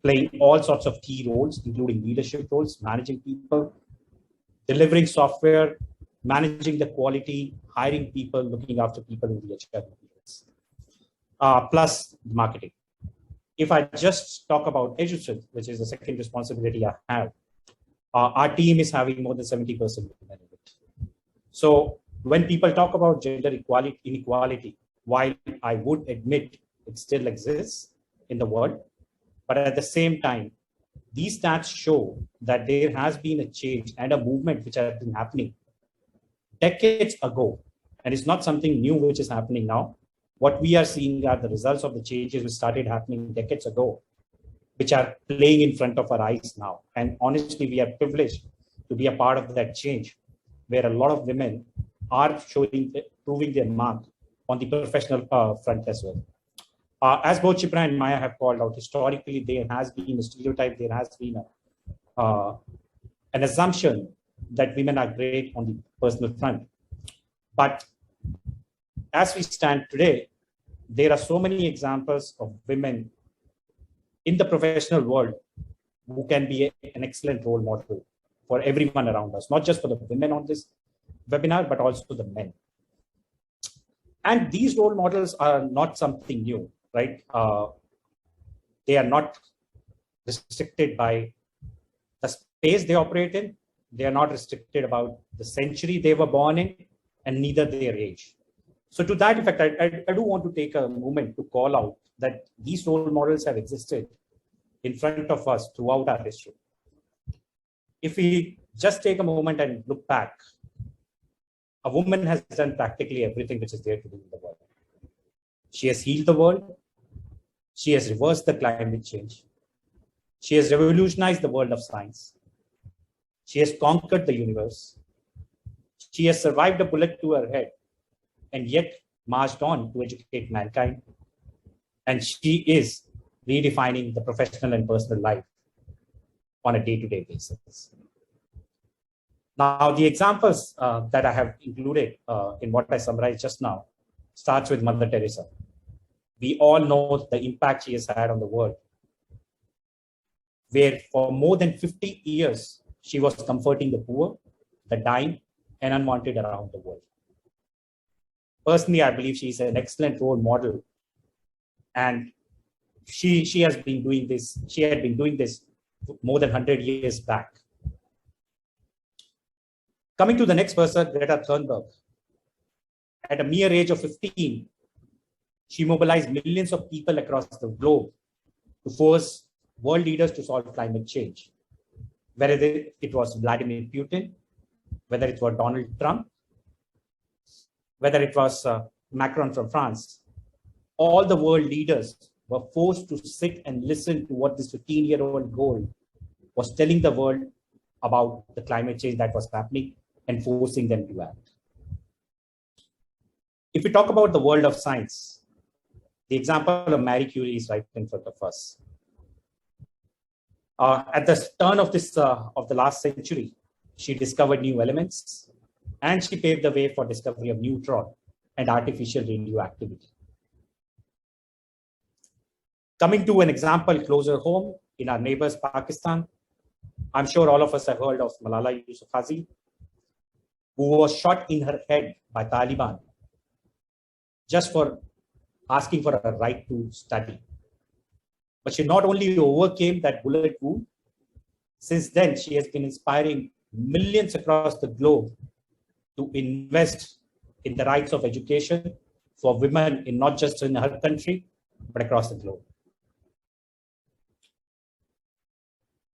playing all sorts of key roles, including leadership roles, managing people, delivering software, managing the quality, hiring people, looking after people in the HR fields, plus marketing. If I just talk about EduThrill, which is the second responsibility I have, our team is having more than 70% women in it. So when people talk about gender inequality, while I would admit it still exists in the world, but at the same time, these stats show that there has been a change and a movement which has been happening decades ago. And it's not something new which is happening now. What we are seeing are the results of the changes which started happening decades ago, which are playing in front of our eyes now. And honestly, we are privileged to be a part of that change, where a lot of women are proving their mark on the professional front as well. As both Shibra and Maya have called out, historically, there has been a stereotype, there has been an assumption that women are great on the personal front. But as we stand today, there are so many examples of women in the professional world who can be an excellent role model for everyone around us, not just for the women on this webinar, but also the men. And these role models are not something new, right? They are not restricted by the space they operate in. They are not restricted about the century they were born in, and neither their age. So to that effect, I do want to take a moment to call out that these role models have existed in front of us throughout our history. if we just take a moment and look back, a woman has done practically everything which is there to do in the world. She has healed the world. She has reversed the climate change. She has revolutionized the world of science. She has conquered the universe. She has survived a bullet to her head and yet marched on to educate mankind. And she is redefining the professional and personal life on a day-to-day basis. Now, the examples that I have included in what I summarized just now starts with Mother Teresa. We all know the impact she has had on the world, where for more than 50 years, she was comforting the poor, the dying, and unwanted around the world. Personally, I believe she is an excellent role model, and she has been doing this. She had been doing this more than 100 years back. Coming to the next person, Greta Thornberg. At a mere age of 15, she mobilized millions of people across the globe to force world leaders to solve climate change. Whether it was Vladimir Putin, whether it was Donald Trump, whether it was Macron from France, all the world leaders were forced to sit and listen to what this 15-year-old girl was telling the world about the climate change that was happening and forcing them to act. If we talk about the world of science, the example of Marie Curie is right in front of us. At the turn of the last century, she discovered new elements, and she paved the way for discovery of neutron and artificial radioactivity. Coming to an example closer home in our neighbors, Pakistan, I'm sure all of us have heard of Malala Yousafzai, who was shot in her head by Taliban just for asking for a right to study. But she not only overcame that bullet wound, since then she has been inspiring millions across the globe to invest in the rights of education for women in not just in her country, but across the globe.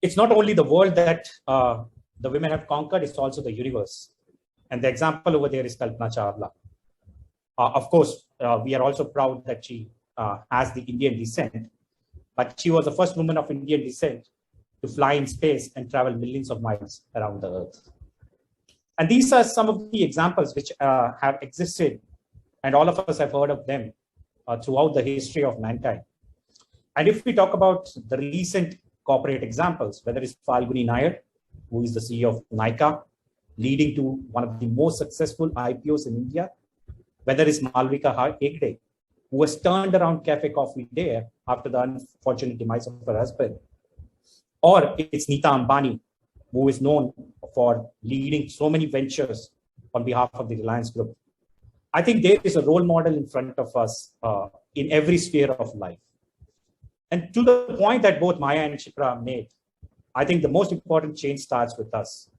It's not only the world that the women have conquered, it's also the universe. And the example over there is Kalpana Chawla. Of course, we are also proud that she has the Indian descent, but she was the first woman of Indian descent to fly in space and travel millions of miles around the Earth. And these are some of the examples which have existed, and all of us have heard of them throughout the history of mankind. And if we talk about the recent corporate examples, whether it's Falguni Nair, who is the CEO of Nykaa, leading to one of the most successful IPOs in India, whether it's Malvika Hegde, who has turned around Cafe Coffee Day after the unfortunate demise of her husband, or it's Nita Ambani, who is known for leading so many ventures on behalf of the Reliance Group. I think there is a role model in front of us in every sphere of life. And to the point that both Maya and Shibra made, I think the most important change starts with us.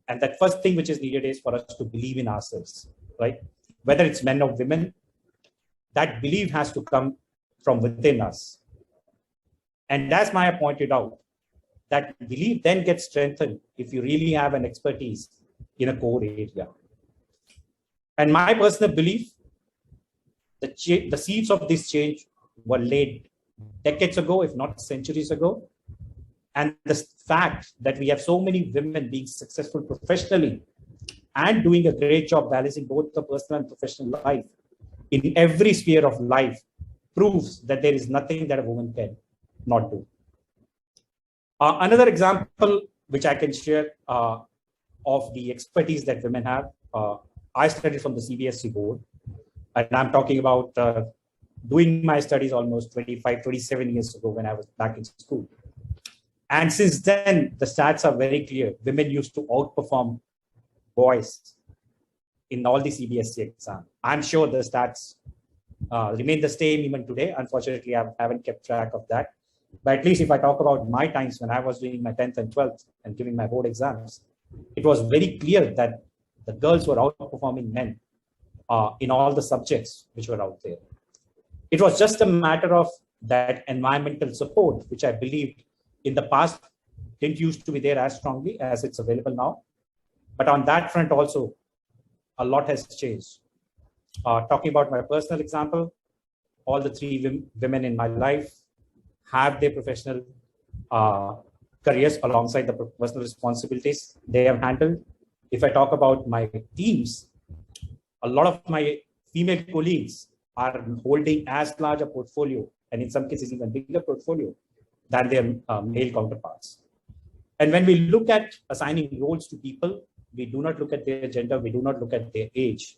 And that first thing which is needed is for us to believe in ourselves, right? Whether it's men or women, that belief has to come from within us. And as Maya pointed out, that belief then gets strengthened if you really have an expertise in a core area. And my personal belief, the seeds of this change were laid decades ago, if not centuries ago. And the fact that we have so many women being successful professionally and doing a great job balancing both the personal and professional life in every sphere of life proves that there is nothing that a woman can not do. Another example which I can share of the expertise that women have, I studied from the CBSE board, and I'm talking about doing my studies almost 25, 27 years ago when I was back in school. And since then, the stats are very clear. Women used to outperform boys in all the CBSE exams. I'm sure the stats remain the same even today. Unfortunately, I haven't kept track of that. But at least if I talk about my times when I was doing my 10th and 12th and giving my board exams, it was very clear that the girls were outperforming men in all the subjects which were out there. It was just a matter of that environmental support, which I believed in the past didn't used to be there as strongly as it's available now. But on that front also, a lot has changed. Talking about my personal example, all the three women in my life have their professional careers alongside the personal responsibilities they have handled. If I talk about my teams, a lot of my female colleagues are holding as large a portfolio, and in some cases even bigger portfolio, than their male counterparts. And when we look at assigning roles to people, we do not look at their gender, we do not look at their age.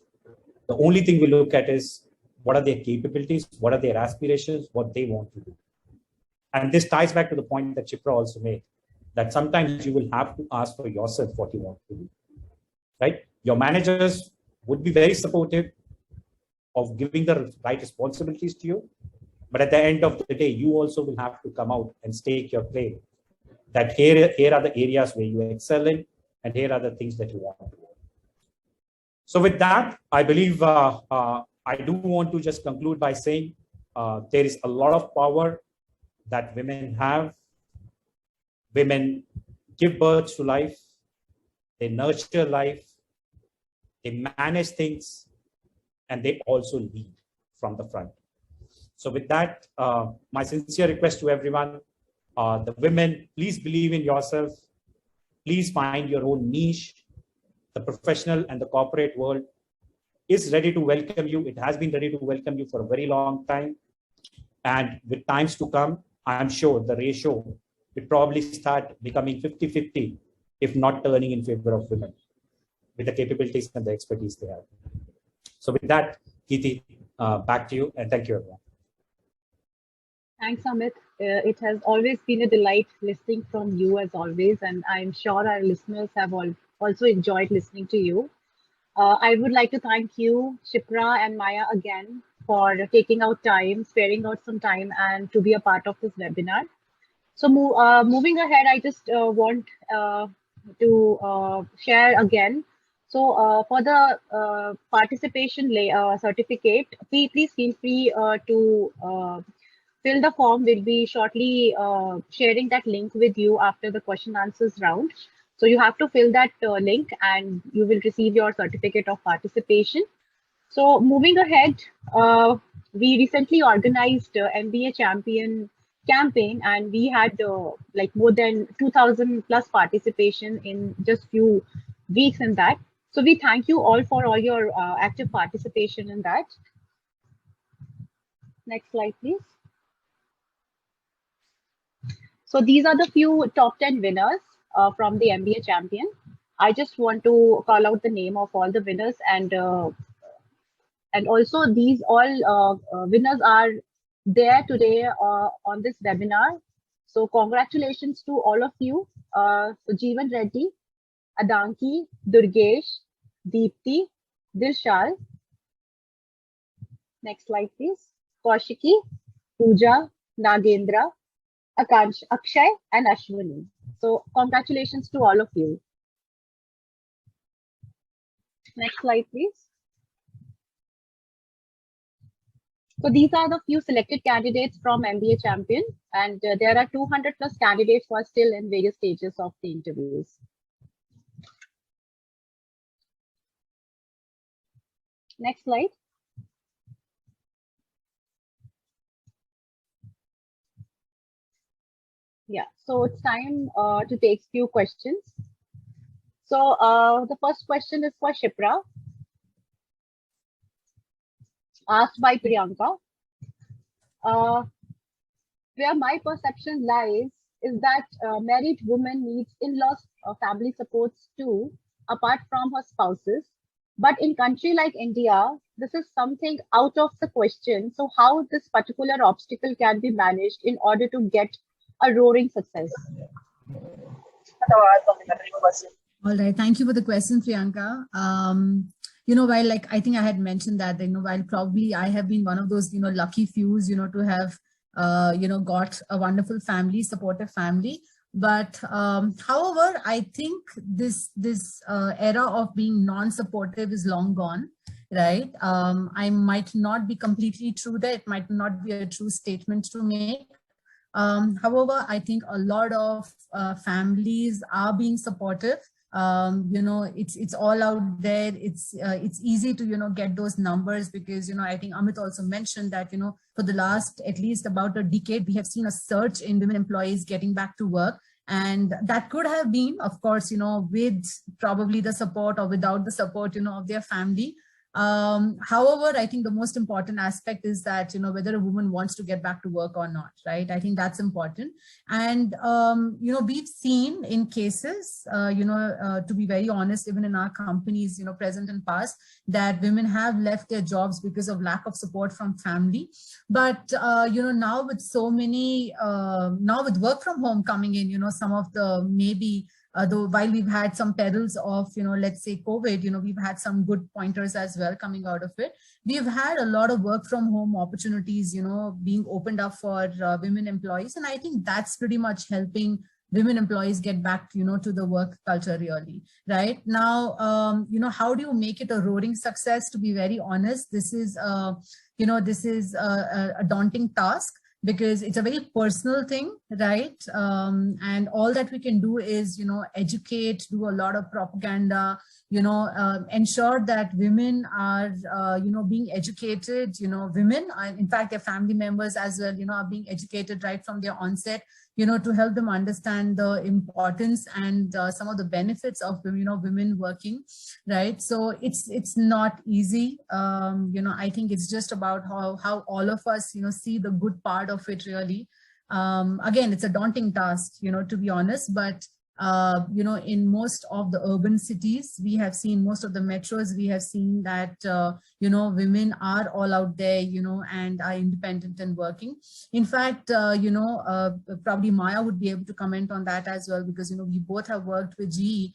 The only thing we look at is what are their capabilities, what are their aspirations, what they want to do. And this ties back to the point that Shibra also made, that sometimes you will have to ask for yourself what you want to do, right? Your managers would be very supportive of giving the right responsibilities to you, but at the end of the day, you also will have to come out and stake your claim that here are the areas where you excel in, and here are the things that you want to do. So with that, I believe I do want to just conclude by saying there is a lot of power that women have. Women give birth to life, they nurture life, they manage things, and they also lead from the front. So with that, my sincere request to everyone, the women, please believe in yourself. Please find your own niche. The professional and the corporate world is ready to welcome you. It has been ready to welcome you for a very long time. And with times to come, I'm sure the ratio will probably start becoming 50-50, if not turning in favor of women, with the capabilities and the expertise they have. So with that, Kirti, back to you, and thank you, everyone. Thanks, Amit. It has always been a delight listening from you as always, and I'm sure our listeners have also enjoyed listening to you. I would like to thank you, Shibra and Maya, again for taking out time, sparing out some time, and to be a part of this webinar. So moving ahead, I just want to share again. So for the participation certificate, please feel free to fill the form. We'll be shortly sharing that link with you after the question answers round. So you have to fill that link and you will receive your certificate of participation. So moving ahead, we recently organized MBA Champion campaign, and we had like more than 2,000 plus participation in just few weeks in that. So we thank you all for all your active participation in that. Next slide, please. So these are the few top 10 winners from the MBA Champion. I just want to call out the name of all the winners, and also these all winners are there today on this webinar. So congratulations to all of you. So Jeevan Reddy, Adanki, Durgesh, Deepti, Dilshal. Next slide, please. Kaushiki, Pooja, Nagendra, Akshay, and Ashwini. So congratulations to all of you. Next slide, please. So these are the few selected candidates from MBA Champion, and there are 200 plus candidates who are still in various stages of the interviews. Next slide. Yeah, so it's time to take few questions. So the first question is for Shibra, asked by Priyanka. Where my perception lies is that married woman needs in-laws family supports too, apart from her spouses. But in country like India, this is something out of the question. So how this particular obstacle can be managed in order to get a roaring success? All right, thank you for the question, Priyanka. You know, while like I think I had mentioned that, you know, while probably I have been one of those, you know, lucky fews, you know, to have, you know, got a wonderful family, supportive family. But however, I think this era of being non-supportive is long gone, right? I might not be completely true there. It might not be a true statement to make. However, I think a lot of families are being supportive. It's all out there. It's easy to get those numbers, because I think Amit also mentioned that for the last at least about a decade we have seen a surge in women employees getting back to work, and that could have been, of course, with probably the support or without the support of their family. However, I think the most important aspect is that whether a woman wants to get back to work or not, right? I think that's important. And we've seen in cases, to be very honest, even in our companies, present and past, that women have left their jobs because of lack of support from family. But now with so many, now with work from home coming in, some of the maybe though while we've had some perils of, let's say COVID, we've had some good pointers as well coming out of it. We've had a lot of work from home opportunities, being opened up for women employees. And I think that's pretty much helping women employees get back, to the work culture really. Right now, how do you make it a roaring success? To be very honest, this is, a daunting task, because it's a very personal thing, right? And all that we can do is, educate, do a lot of propaganda, ensure that women are, being educated, women, in fact, their family members as well, are being educated right from their onset, to help them understand the importance and some of the benefits of, women working, right? So it's not easy. I think it's just about how all of us, see the good part of it really. Again, it's a daunting task, to be honest, but in most of the urban cities, we have seen, most of the metros, we have seen that, women are all out there, and are independent and working. In fact, probably Maya would be able to comment on that as well, because, we both have worked with GE.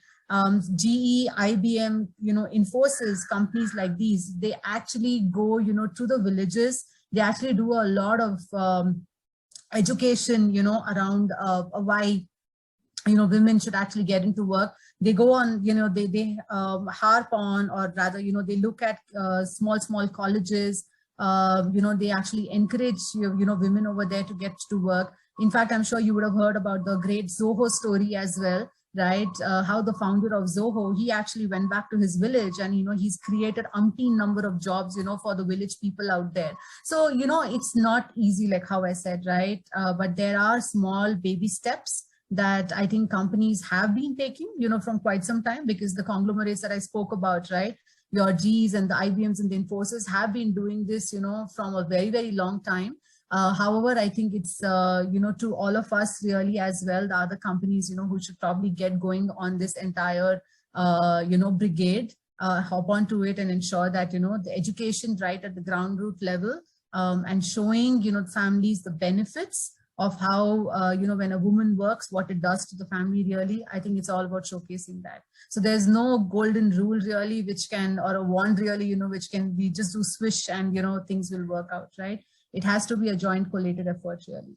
GE, IBM, Infosys, companies like these, they actually go, to the villages. They actually do a lot of education, around why women should actually get into work. They go on, they harp on, or rather, they look at small colleges. They actually encourage women over there to get to work. In fact, I'm sure you would have heard about the great Zoho story as well, right? How the founder of Zoho, he actually went back to his village, and he's created umpteen number of jobs for the village people out there. So it's not easy, like how I said, right? But there are small baby steps that I think companies have been taking, from quite some time, because the conglomerates that I spoke about, right? Your Gs and the IBMs and the Infosys have been doing this, from a very, very long time. However, I think it's, to all of us really as well, the other companies, who should probably get going on this entire, brigade, hop onto it and ensure that, the education right at the ground root level, and showing, families the benefits of how, when a woman works, what it does to the family really. I think it's all about showcasing that. So there's no golden rule really, which can, or a wand really, which can be just do swish and, things will work out, right? It has to be a joint collated effort really.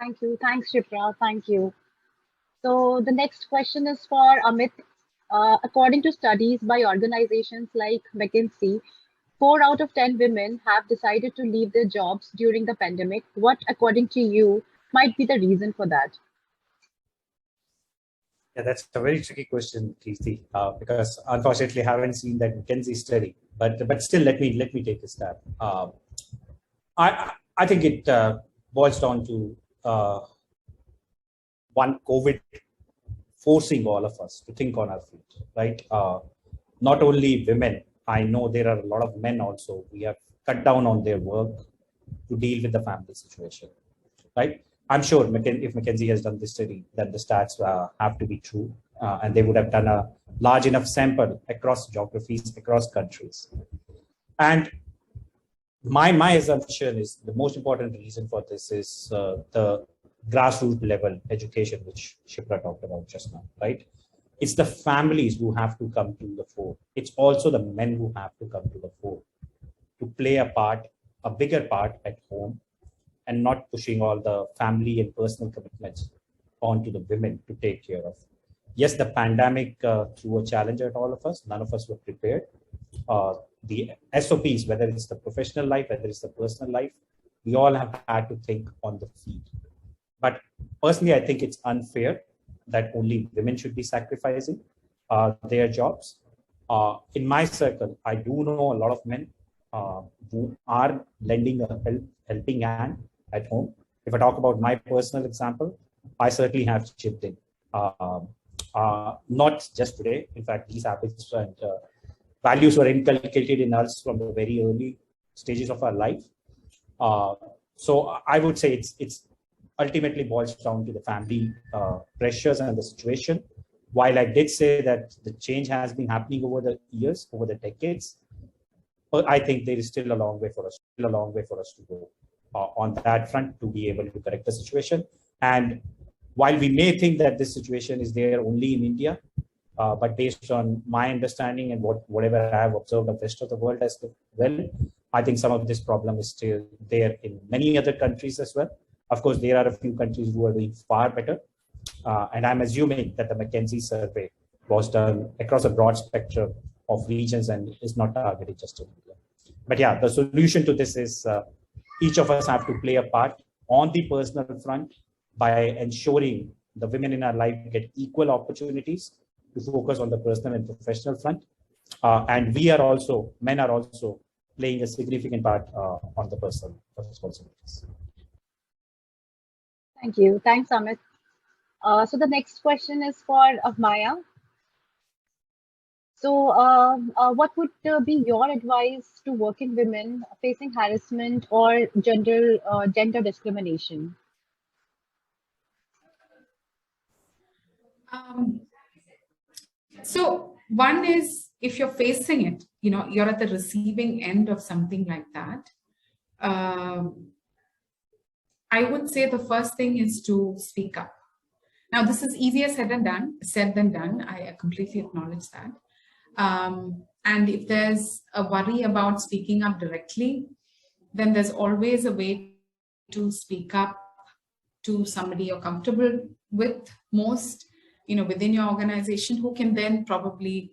Thank you. Thanks, Shibra. Thank you. So the next question is for Amit. According to studies by organizations like McKinsey, 4 out of 10 women have decided to leave their jobs during the pandemic. What, according to you, might be the reason for that? Yeah, that's a very tricky question, Kirti, because unfortunately I haven't seen that McKinsey study. But still, let me take a stab. I think it boils down to one, COVID forcing all of us to think on our feet, right? Not only women. I know there are a lot of men also. We have cut down on their work to deal with the family situation, right? I'm sure if McKinsey has done this study, then the stats have to be true, and they would have done a large enough sample across geographies, across countries. And my assumption is the most important reason for this is the grassroots level education, which Shibra talked about just now, right? It's the families who have to come to the fore. It's also the men who have to come to the fore to play a part, a bigger part at home, and not pushing all the family and personal commitments onto the women to take care of. Yes, the pandemic threw a challenge at all of us. None of us were prepared. The SOPs, whether it's the professional life, whether it's the personal life, we all have had to think on the feet. But personally, I think it's unfair that only women should be sacrificing their jobs. In my circle, I do know a lot of men who are lending a helping hand at home. If I talk about my personal example, I certainly have chipped in. Not just today. In fact, these habits and values were inculcated in us from the very early stages of our life. So I would say it's ultimately boils down to the family pressures and the situation. While I did say that the change has been happening over the years, over the decades, but I think there is still a long way for us to go on that front to be able to correct the situation. And while we may think that this situation is there only in India, but based on my understanding and whatever I have observed of the rest of the world as well, I think some of this problem is still there in many other countries as well. Of course, there are a few countries who are doing far better. And I'm assuming that the McKinsey survey was done across a broad spectrum of regions and is not targeted just in India. But yeah, the solution to this is each of us have to play a part on the personal front by ensuring the women in our life get equal opportunities to focus on the personal and professional front. And men are also playing a significant part on the personal responsibilities. Thank you. Thanks, Amit. So the next question is for Maya. So what would be your advice to working women facing harassment or gender discrimination? So one is, if you're facing it, you're at the receiving end of something like that. I would say the first thing is to speak up. Now, this is easier said than done. I completely acknowledge that. And if there's a worry about speaking up directly, then there's always a way to speak up to somebody you're comfortable with most, within your organization, who can then probably,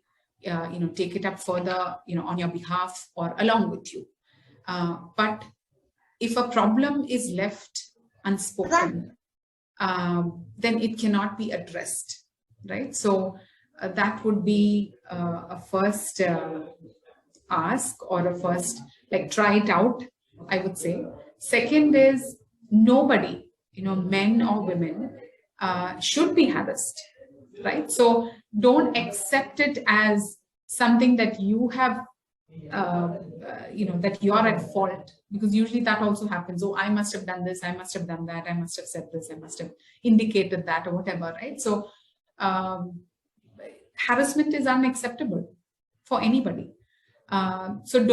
take it up further, on your behalf or along with you. But if a problem is left unspoken, then it cannot be addressed, right? So that would be a first ask, or a first, try it out, I would say. Second is, nobody, men or women, should be harassed, right? So don't accept it as something that you have, that you're at fault, because usually that also happens. Oh, I must have done this, I must have done that, I must have said this, I must have indicated that, or whatever, right? So harassment is unacceptable for anybody. So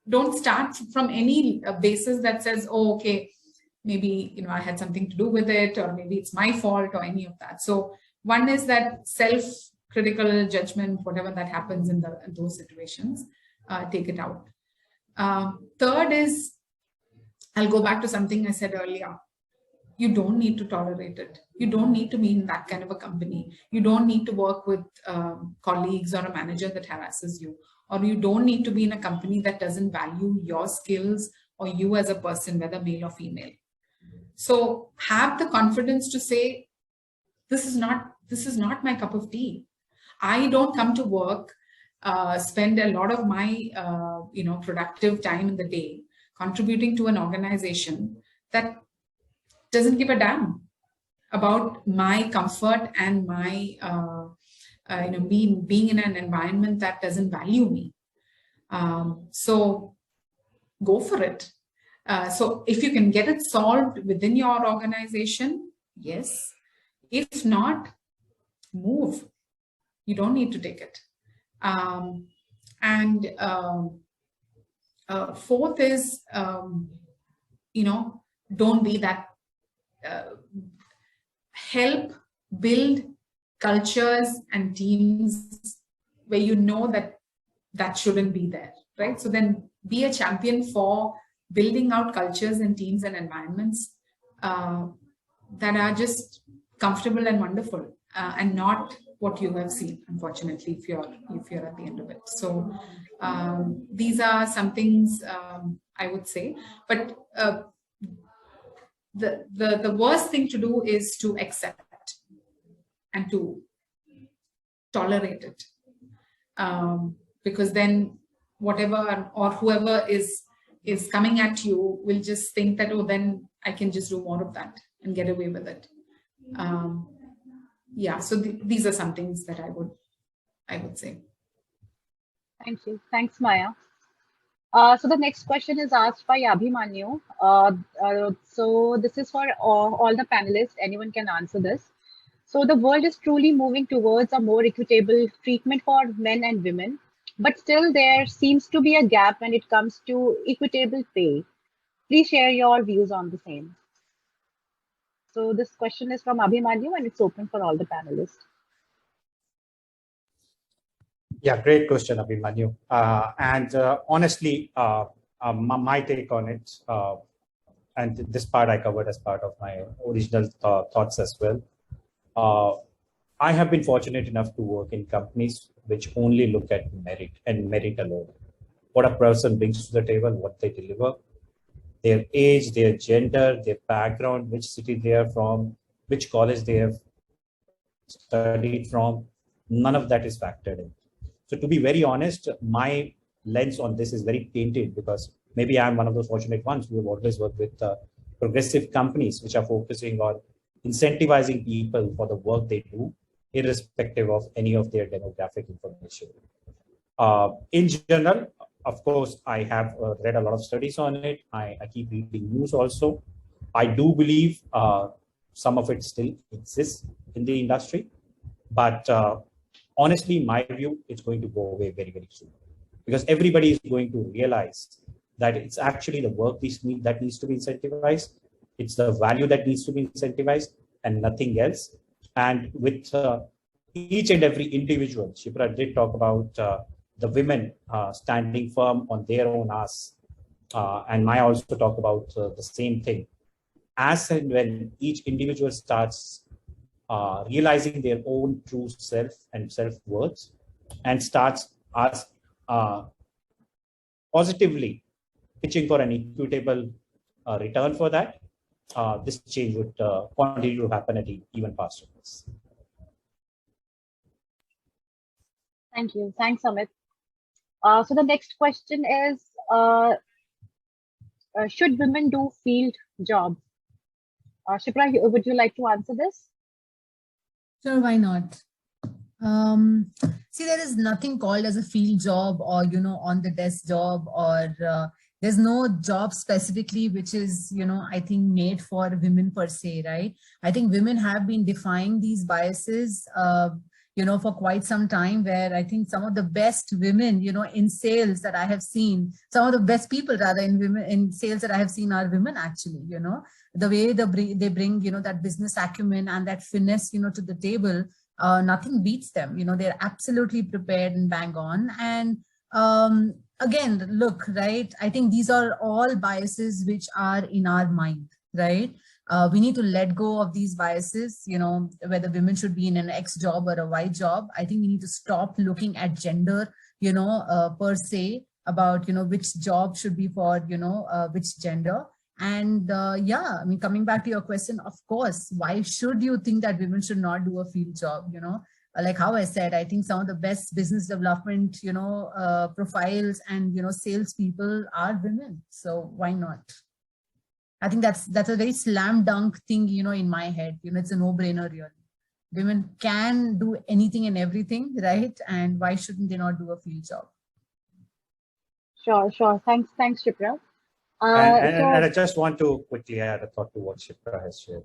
don't start from any basis that says, oh, okay, maybe, I had something to do with it, or maybe it's my fault, or any of that. So one is that self-critical judgment, whatever that happens in those situations, take it out. Third is, I'll go back to something I said earlier. You don't need to tolerate it. You don't need to be in that kind of a company. You don't need to work with colleagues or a manager that harasses you. Or you don't need to be in a company that doesn't value your skills or you as a person, whether male or female. So have the confidence to say, this is not my cup of tea. I don't come to work, spend a lot of my productive time in the day contributing to an organization that doesn't give a damn about my comfort and my being in an environment that doesn't value me. So go for it. So if you can get it solved within your organization, yes. If not, move. You don't need to take it. Fourth is, don't be that. Help build cultures and teams where that shouldn't be there, right? So then be a champion for building out cultures and teams and environments that are just comfortable and wonderful, and not what you have seen, unfortunately, if you're at the end of it. So these are some things I would say. But the worst thing to do is to accept and to tolerate it, because then whatever or whoever is coming at you will just think that, oh, then I can just do more of that and get away with it. Yeah, so these are some things that I would say. Thank you. Thanks, Maya. So the next question is asked by Abhimanyu. So this is for all the panelists. Anyone can answer this. So the world is truly moving towards a more equitable treatment for men and women, but still there seems to be a gap when it comes to equitable pay. Please share your views on the same. So this question is from Abhimanyu and it's open for all the panelists. Yeah, great question, Abhimanyu. And honestly, my take on it, and this part I covered as part of my original thoughts as well. I have been fortunate enough to work in companies which only look at merit and merit alone. What a person brings to the table, what they deliver, their age, their gender, their background, which city they are from, which college they have studied from, none of that is factored in. So to be very honest, my lens on this is very tainted because maybe I'm one of those fortunate ones who have always worked with progressive companies which are focusing on incentivizing people for the work they do, irrespective of any of their demographic information. In general, of course, I have read a lot of studies on it. I keep reading news also. I do believe some of it still exists in the industry, but honestly, my view, it's going to go away very, very soon because everybody is going to realize that it's actually the work that needs to be incentivized. It's the value that needs to be incentivized and nothing else. And with each and every individual, Shibra did talk about the women standing firm on their own ass. And Maya also talked about the same thing. As and when each individual starts realizing their own true self and self-worth and starts positively pitching for an equitable return for that, this change would continue to happen at even faster pace. Thank you. Thanks, Amit. So the next question is, should women do field jobs? Shibra, would you like to answer this? Sure, why not? See, there is nothing called as a field job or, on the desk job, or there's no job specifically which is, I think made for women per se, right? I think women have been defying these biases, for quite some time, where I think some of the best women, in sales that I have seen, some of the best people rather in sales that I have seen are women actually, the way they bring, that business acumen and that finesse, to the table, nothing beats them. They're absolutely prepared and bang on. And again, look, right, I think these are all biases which are in our mind, right? We need to let go of these biases, whether women should be in an X job or a Y job. I think we need to stop looking at gender, per se, about, which job should be for, which gender. And yeah, I mean, coming back to your question, of course, why should you think that women should not do a field job? Like how I said, I think some of the best business development, profiles and, salespeople are women. So why not? I think that's a very slam dunk thing, in my head. It's a no-brainer really. Women can do anything and everything, right? And why shouldn't they not do a field job? Sure. Thanks, Shibra. And I just want to quickly add a thought to what Shibra has shared.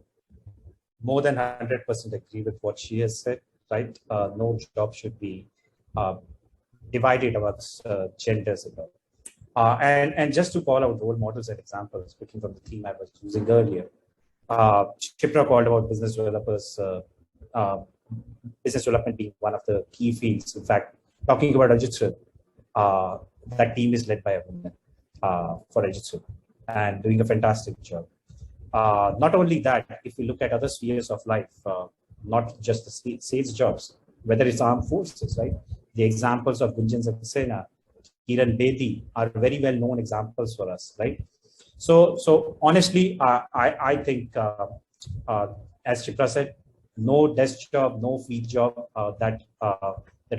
More than 100% agree with what she has said, right? No job should be divided amongst genders at all. And just to call out role models and examples, picking from the theme I was using earlier, Shibra called out business developers, business development being one of the key fields. In fact, talking about Ajitsu, that team is led by a woman for Ajitsu and doing a fantastic job. Not only that, if we look at other spheres of life, not just the sales jobs, whether it's armed forces, right? The examples of Gunjan Saxena Kiran Bedi are very well known examples for us, right? So honestly, I think, as Shibra said, no desk job, no field job that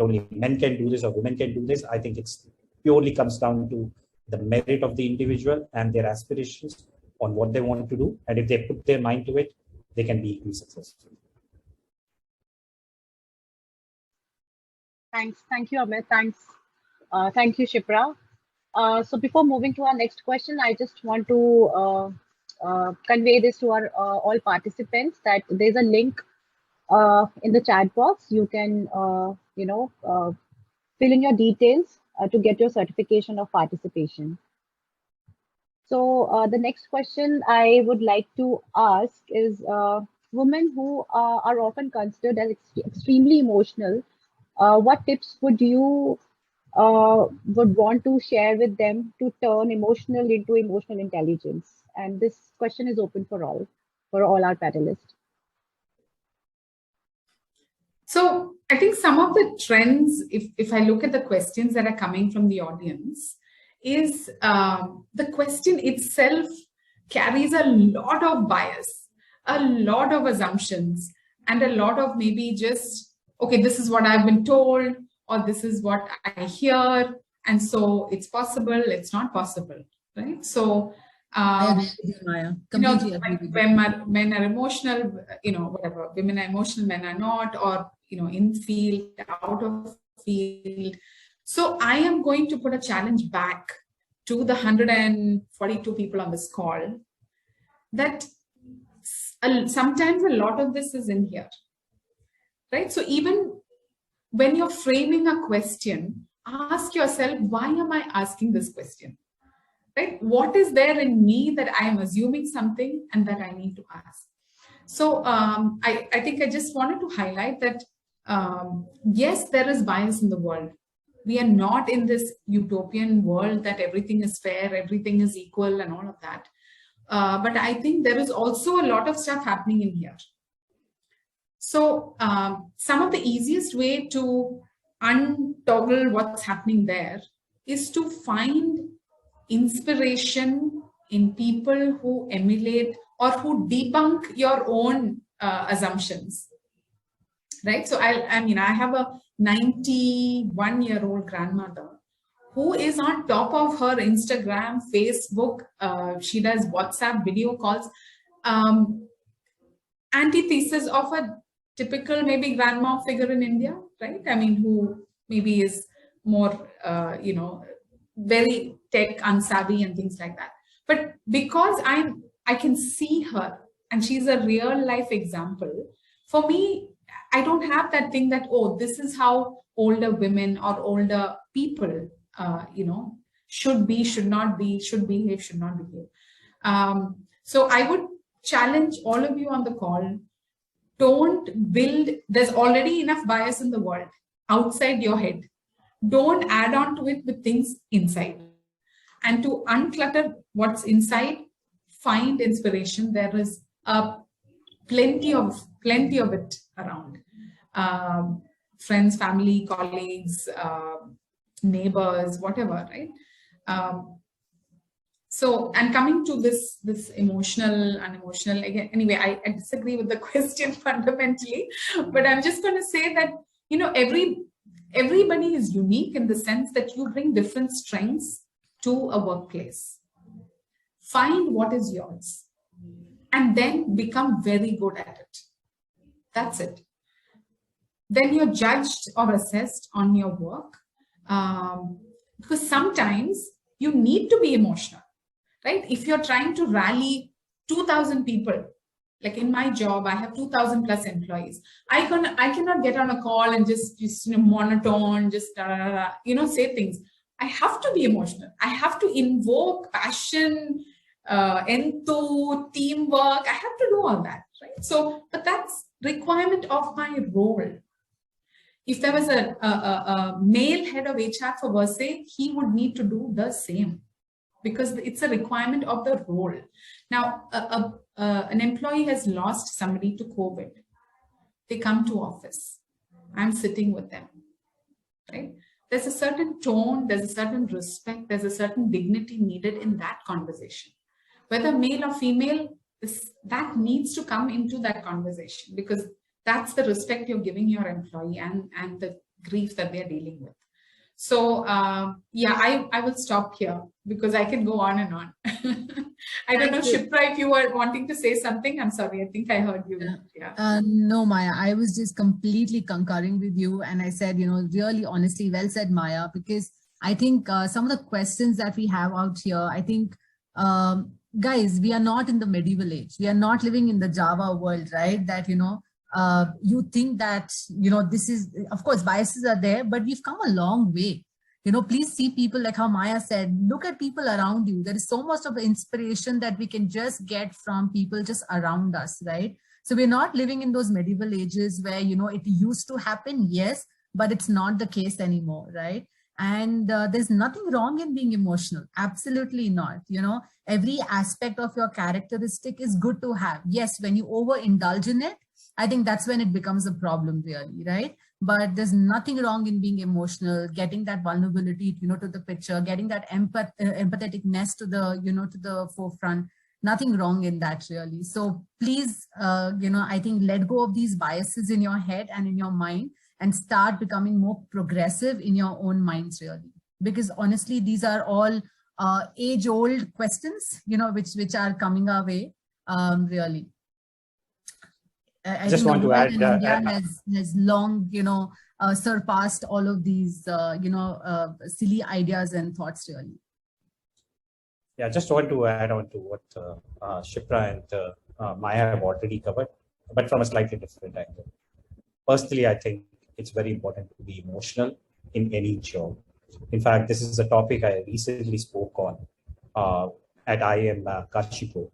only men can do this or women can do this. I think it's purely comes down to the merit of the individual and their aspirations on what they want to do. And if they put their mind to it, they can be equally successful. Thank you, Amit. Thank you, Shibra. So before moving to our next question, I just want to convey this to our all participants that there's a link in the chat box. You can, fill in your details to get your certification of participation. So the next question I would like to ask is, women who are often considered as extremely emotional, what tips would you would want to share with them to turn emotional into emotional intelligence? And this question is open for all our panelists. So I think some of the trends, if I look at the questions that are coming from the audience, is the question itself carries a lot of bias, a lot of assumptions, and a lot of maybe just, okay, this is what I've been told, or this is what I hear, and so it's possible, it's not possible, right? So, I agree with you, Maya. Completely agree with you. When men are emotional, whatever, women are emotional, men are not, or, in field, out of field. So I am going to put a challenge back to the 142 people on this call that sometimes a lot of this is in here, right? So even when you're framing a question, ask yourself, why am I asking this question? Right? What is there in me that I am assuming something and that I need to ask? So I think I just wanted to highlight that, yes, there is bias in the world. We are not in this utopian world that everything is fair, everything is equal and all of that. But I think there is also a lot of stuff happening in here. So some of the easiest way to untoggle what's happening there is to find inspiration in people who emulate or who debunk your own assumptions, right? So I have a 91-year-old grandmother who is on top of her Instagram, Facebook. She does WhatsApp video calls, antithesis of a typical maybe grandma figure in India, right? I mean, who maybe is more, very tech unsavvy and things like that. But because I can see her and she's a real life example, for me, I don't have that thing that, oh, this is how older women or older people, should be, should not be, should behave, should not behave. So I would challenge all of you on the call, don't build, there's already enough bias in the world outside your head. Don't add on to it with things inside. And to unclutter what's inside, find inspiration. There is plenty of it around. Friends, family, colleagues, neighbors, whatever, right? So, and coming to this emotional, unemotional, again, anyway, I disagree with the question fundamentally, but I'm just going to say that, everybody is unique in the sense that you bring different strengths to a workplace. Find what is yours and then become very good at it. That's it. Then you're judged or assessed on your work, because sometimes you need to be emotional, right? If you're trying to rally 2,000 people, like in my job, I have 2,000 plus employees. I cannot get on a call and just monotone, just say things. I have to be emotional. I have to invoke passion, enthu, teamwork. I have to do all that, right? So, but that's requirement of my role. If there was a male head of HR for Versailles, he would need to do the same because it's a requirement of the role. Now, an employee has lost somebody to COVID. They come to office. I'm sitting with them, right? there's a certain tone, there's a certain respect, there's a certain dignity needed in that conversation. Whether male or female, that needs to come into that conversation, because that's the respect you're giving your employee and the grief that they're dealing with. So yeah, I will stop here because I can go on and on. I don't know, Shibra, if you were wanting to say something. I'm sorry, I think I heard you. Yeah. No, Maya, I was just completely concurring with you. And I said, really honestly, well said, Maya, because I think some of the questions that we have out here, I think, guys, we are not in the medieval age. We are not living in the Java world, right? That, you think that, this is, of course, biases are there, but we've come a long way. Please see people like how Maya said, look at people around you. There is so much of inspiration that we can just get from people just around us, right? So we're not living in those medieval ages where, it used to happen, yes, but it's not the case anymore, right? And there's nothing wrong in being emotional. Absolutely not. Every aspect of your characteristic is good to have. Yes, when you overindulge in it, I think that's when it becomes a problem, really, right? But there's nothing wrong in being emotional, getting that vulnerability, to the picture, getting that empatheticness to the forefront. Nothing wrong in that, really. So please, I think let go of these biases in your head and in your mind and start becoming more progressive in your own minds, really. Because honestly, these are all age-old questions, which are coming our way, really. I just want to add, India has long, surpassed all of these, silly ideas and thoughts, really. Yeah, just want to add on to what Shibra and Maya have already covered, but from a slightly different angle. Personally, I think it's very important to be emotional in any job. In fact, this is a topic I recently spoke on at IIM Kashipur,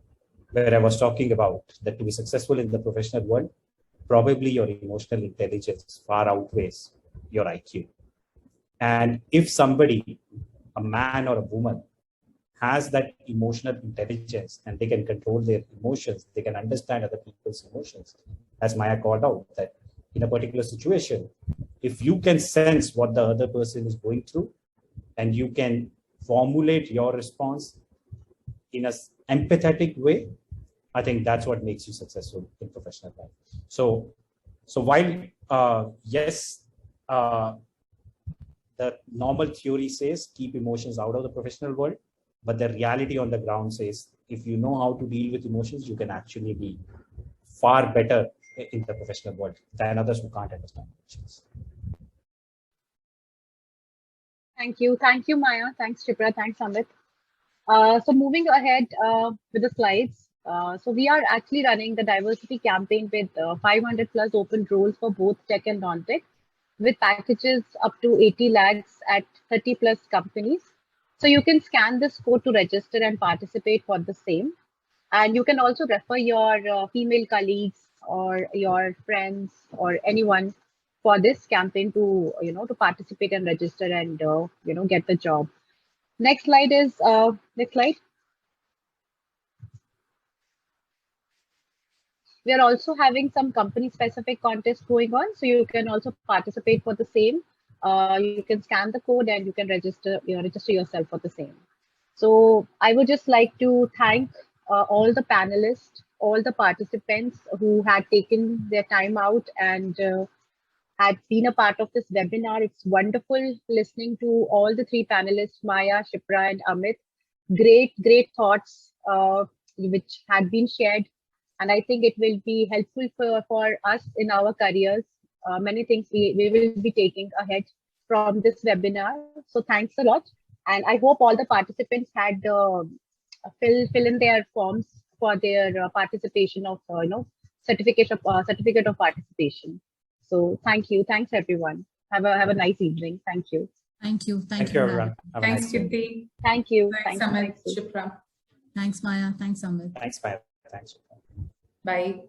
where I was talking about that to be successful in the professional world, probably your emotional intelligence far outweighs your IQ. And if somebody, a man or a woman, has that emotional intelligence and they can control their emotions, they can understand other people's emotions, as Maya called out, that in a particular situation, if you can sense what the other person is going through and you can formulate your response in an empathetic way, I think that's what makes you successful in professional life. So while yes, the normal theory says keep emotions out of the professional world, but the reality on the ground says if you know how to deal with emotions, you can actually be far better in the professional world than others who can't understand emotions. Thank you, Maya. Thanks, Shibra. Thanks, Amit. So moving ahead with the slides. So we are actually running the diversity campaign with 500 plus open roles for both tech and non-tech, with packages up to 80 lakhs at 30 plus companies. So you can scan this code to register and participate for the same. And you can also refer your female colleagues or your friends or anyone for this campaign to, to participate and register and, get the job. Next slide is, next slide. We are also having some company specific contests going on. So you can also participate for the same. You can scan the code and you can register yourself for the same. So I would just like to thank all the panelists, all the participants who had taken their time out and had been a part of this webinar. It's wonderful listening to all the three panelists, Maya, Shibra, and Amit. Great thoughts which had been shared. And I think it will be helpful for us in our careers. Many things we will be taking ahead from this webinar. So thanks a lot. And I hope all the participants had fill in their forms for their participation of certificate of participation. So thank you. Thanks everyone. Have a nice evening. Thank you. Thank you. Thank you everyone. Thanks, Kitty. Thank you. Thanks, Amit. Shibra. Thanks, Maya. Thanks, Amit. Thanks, Maya. Thanks. Bye.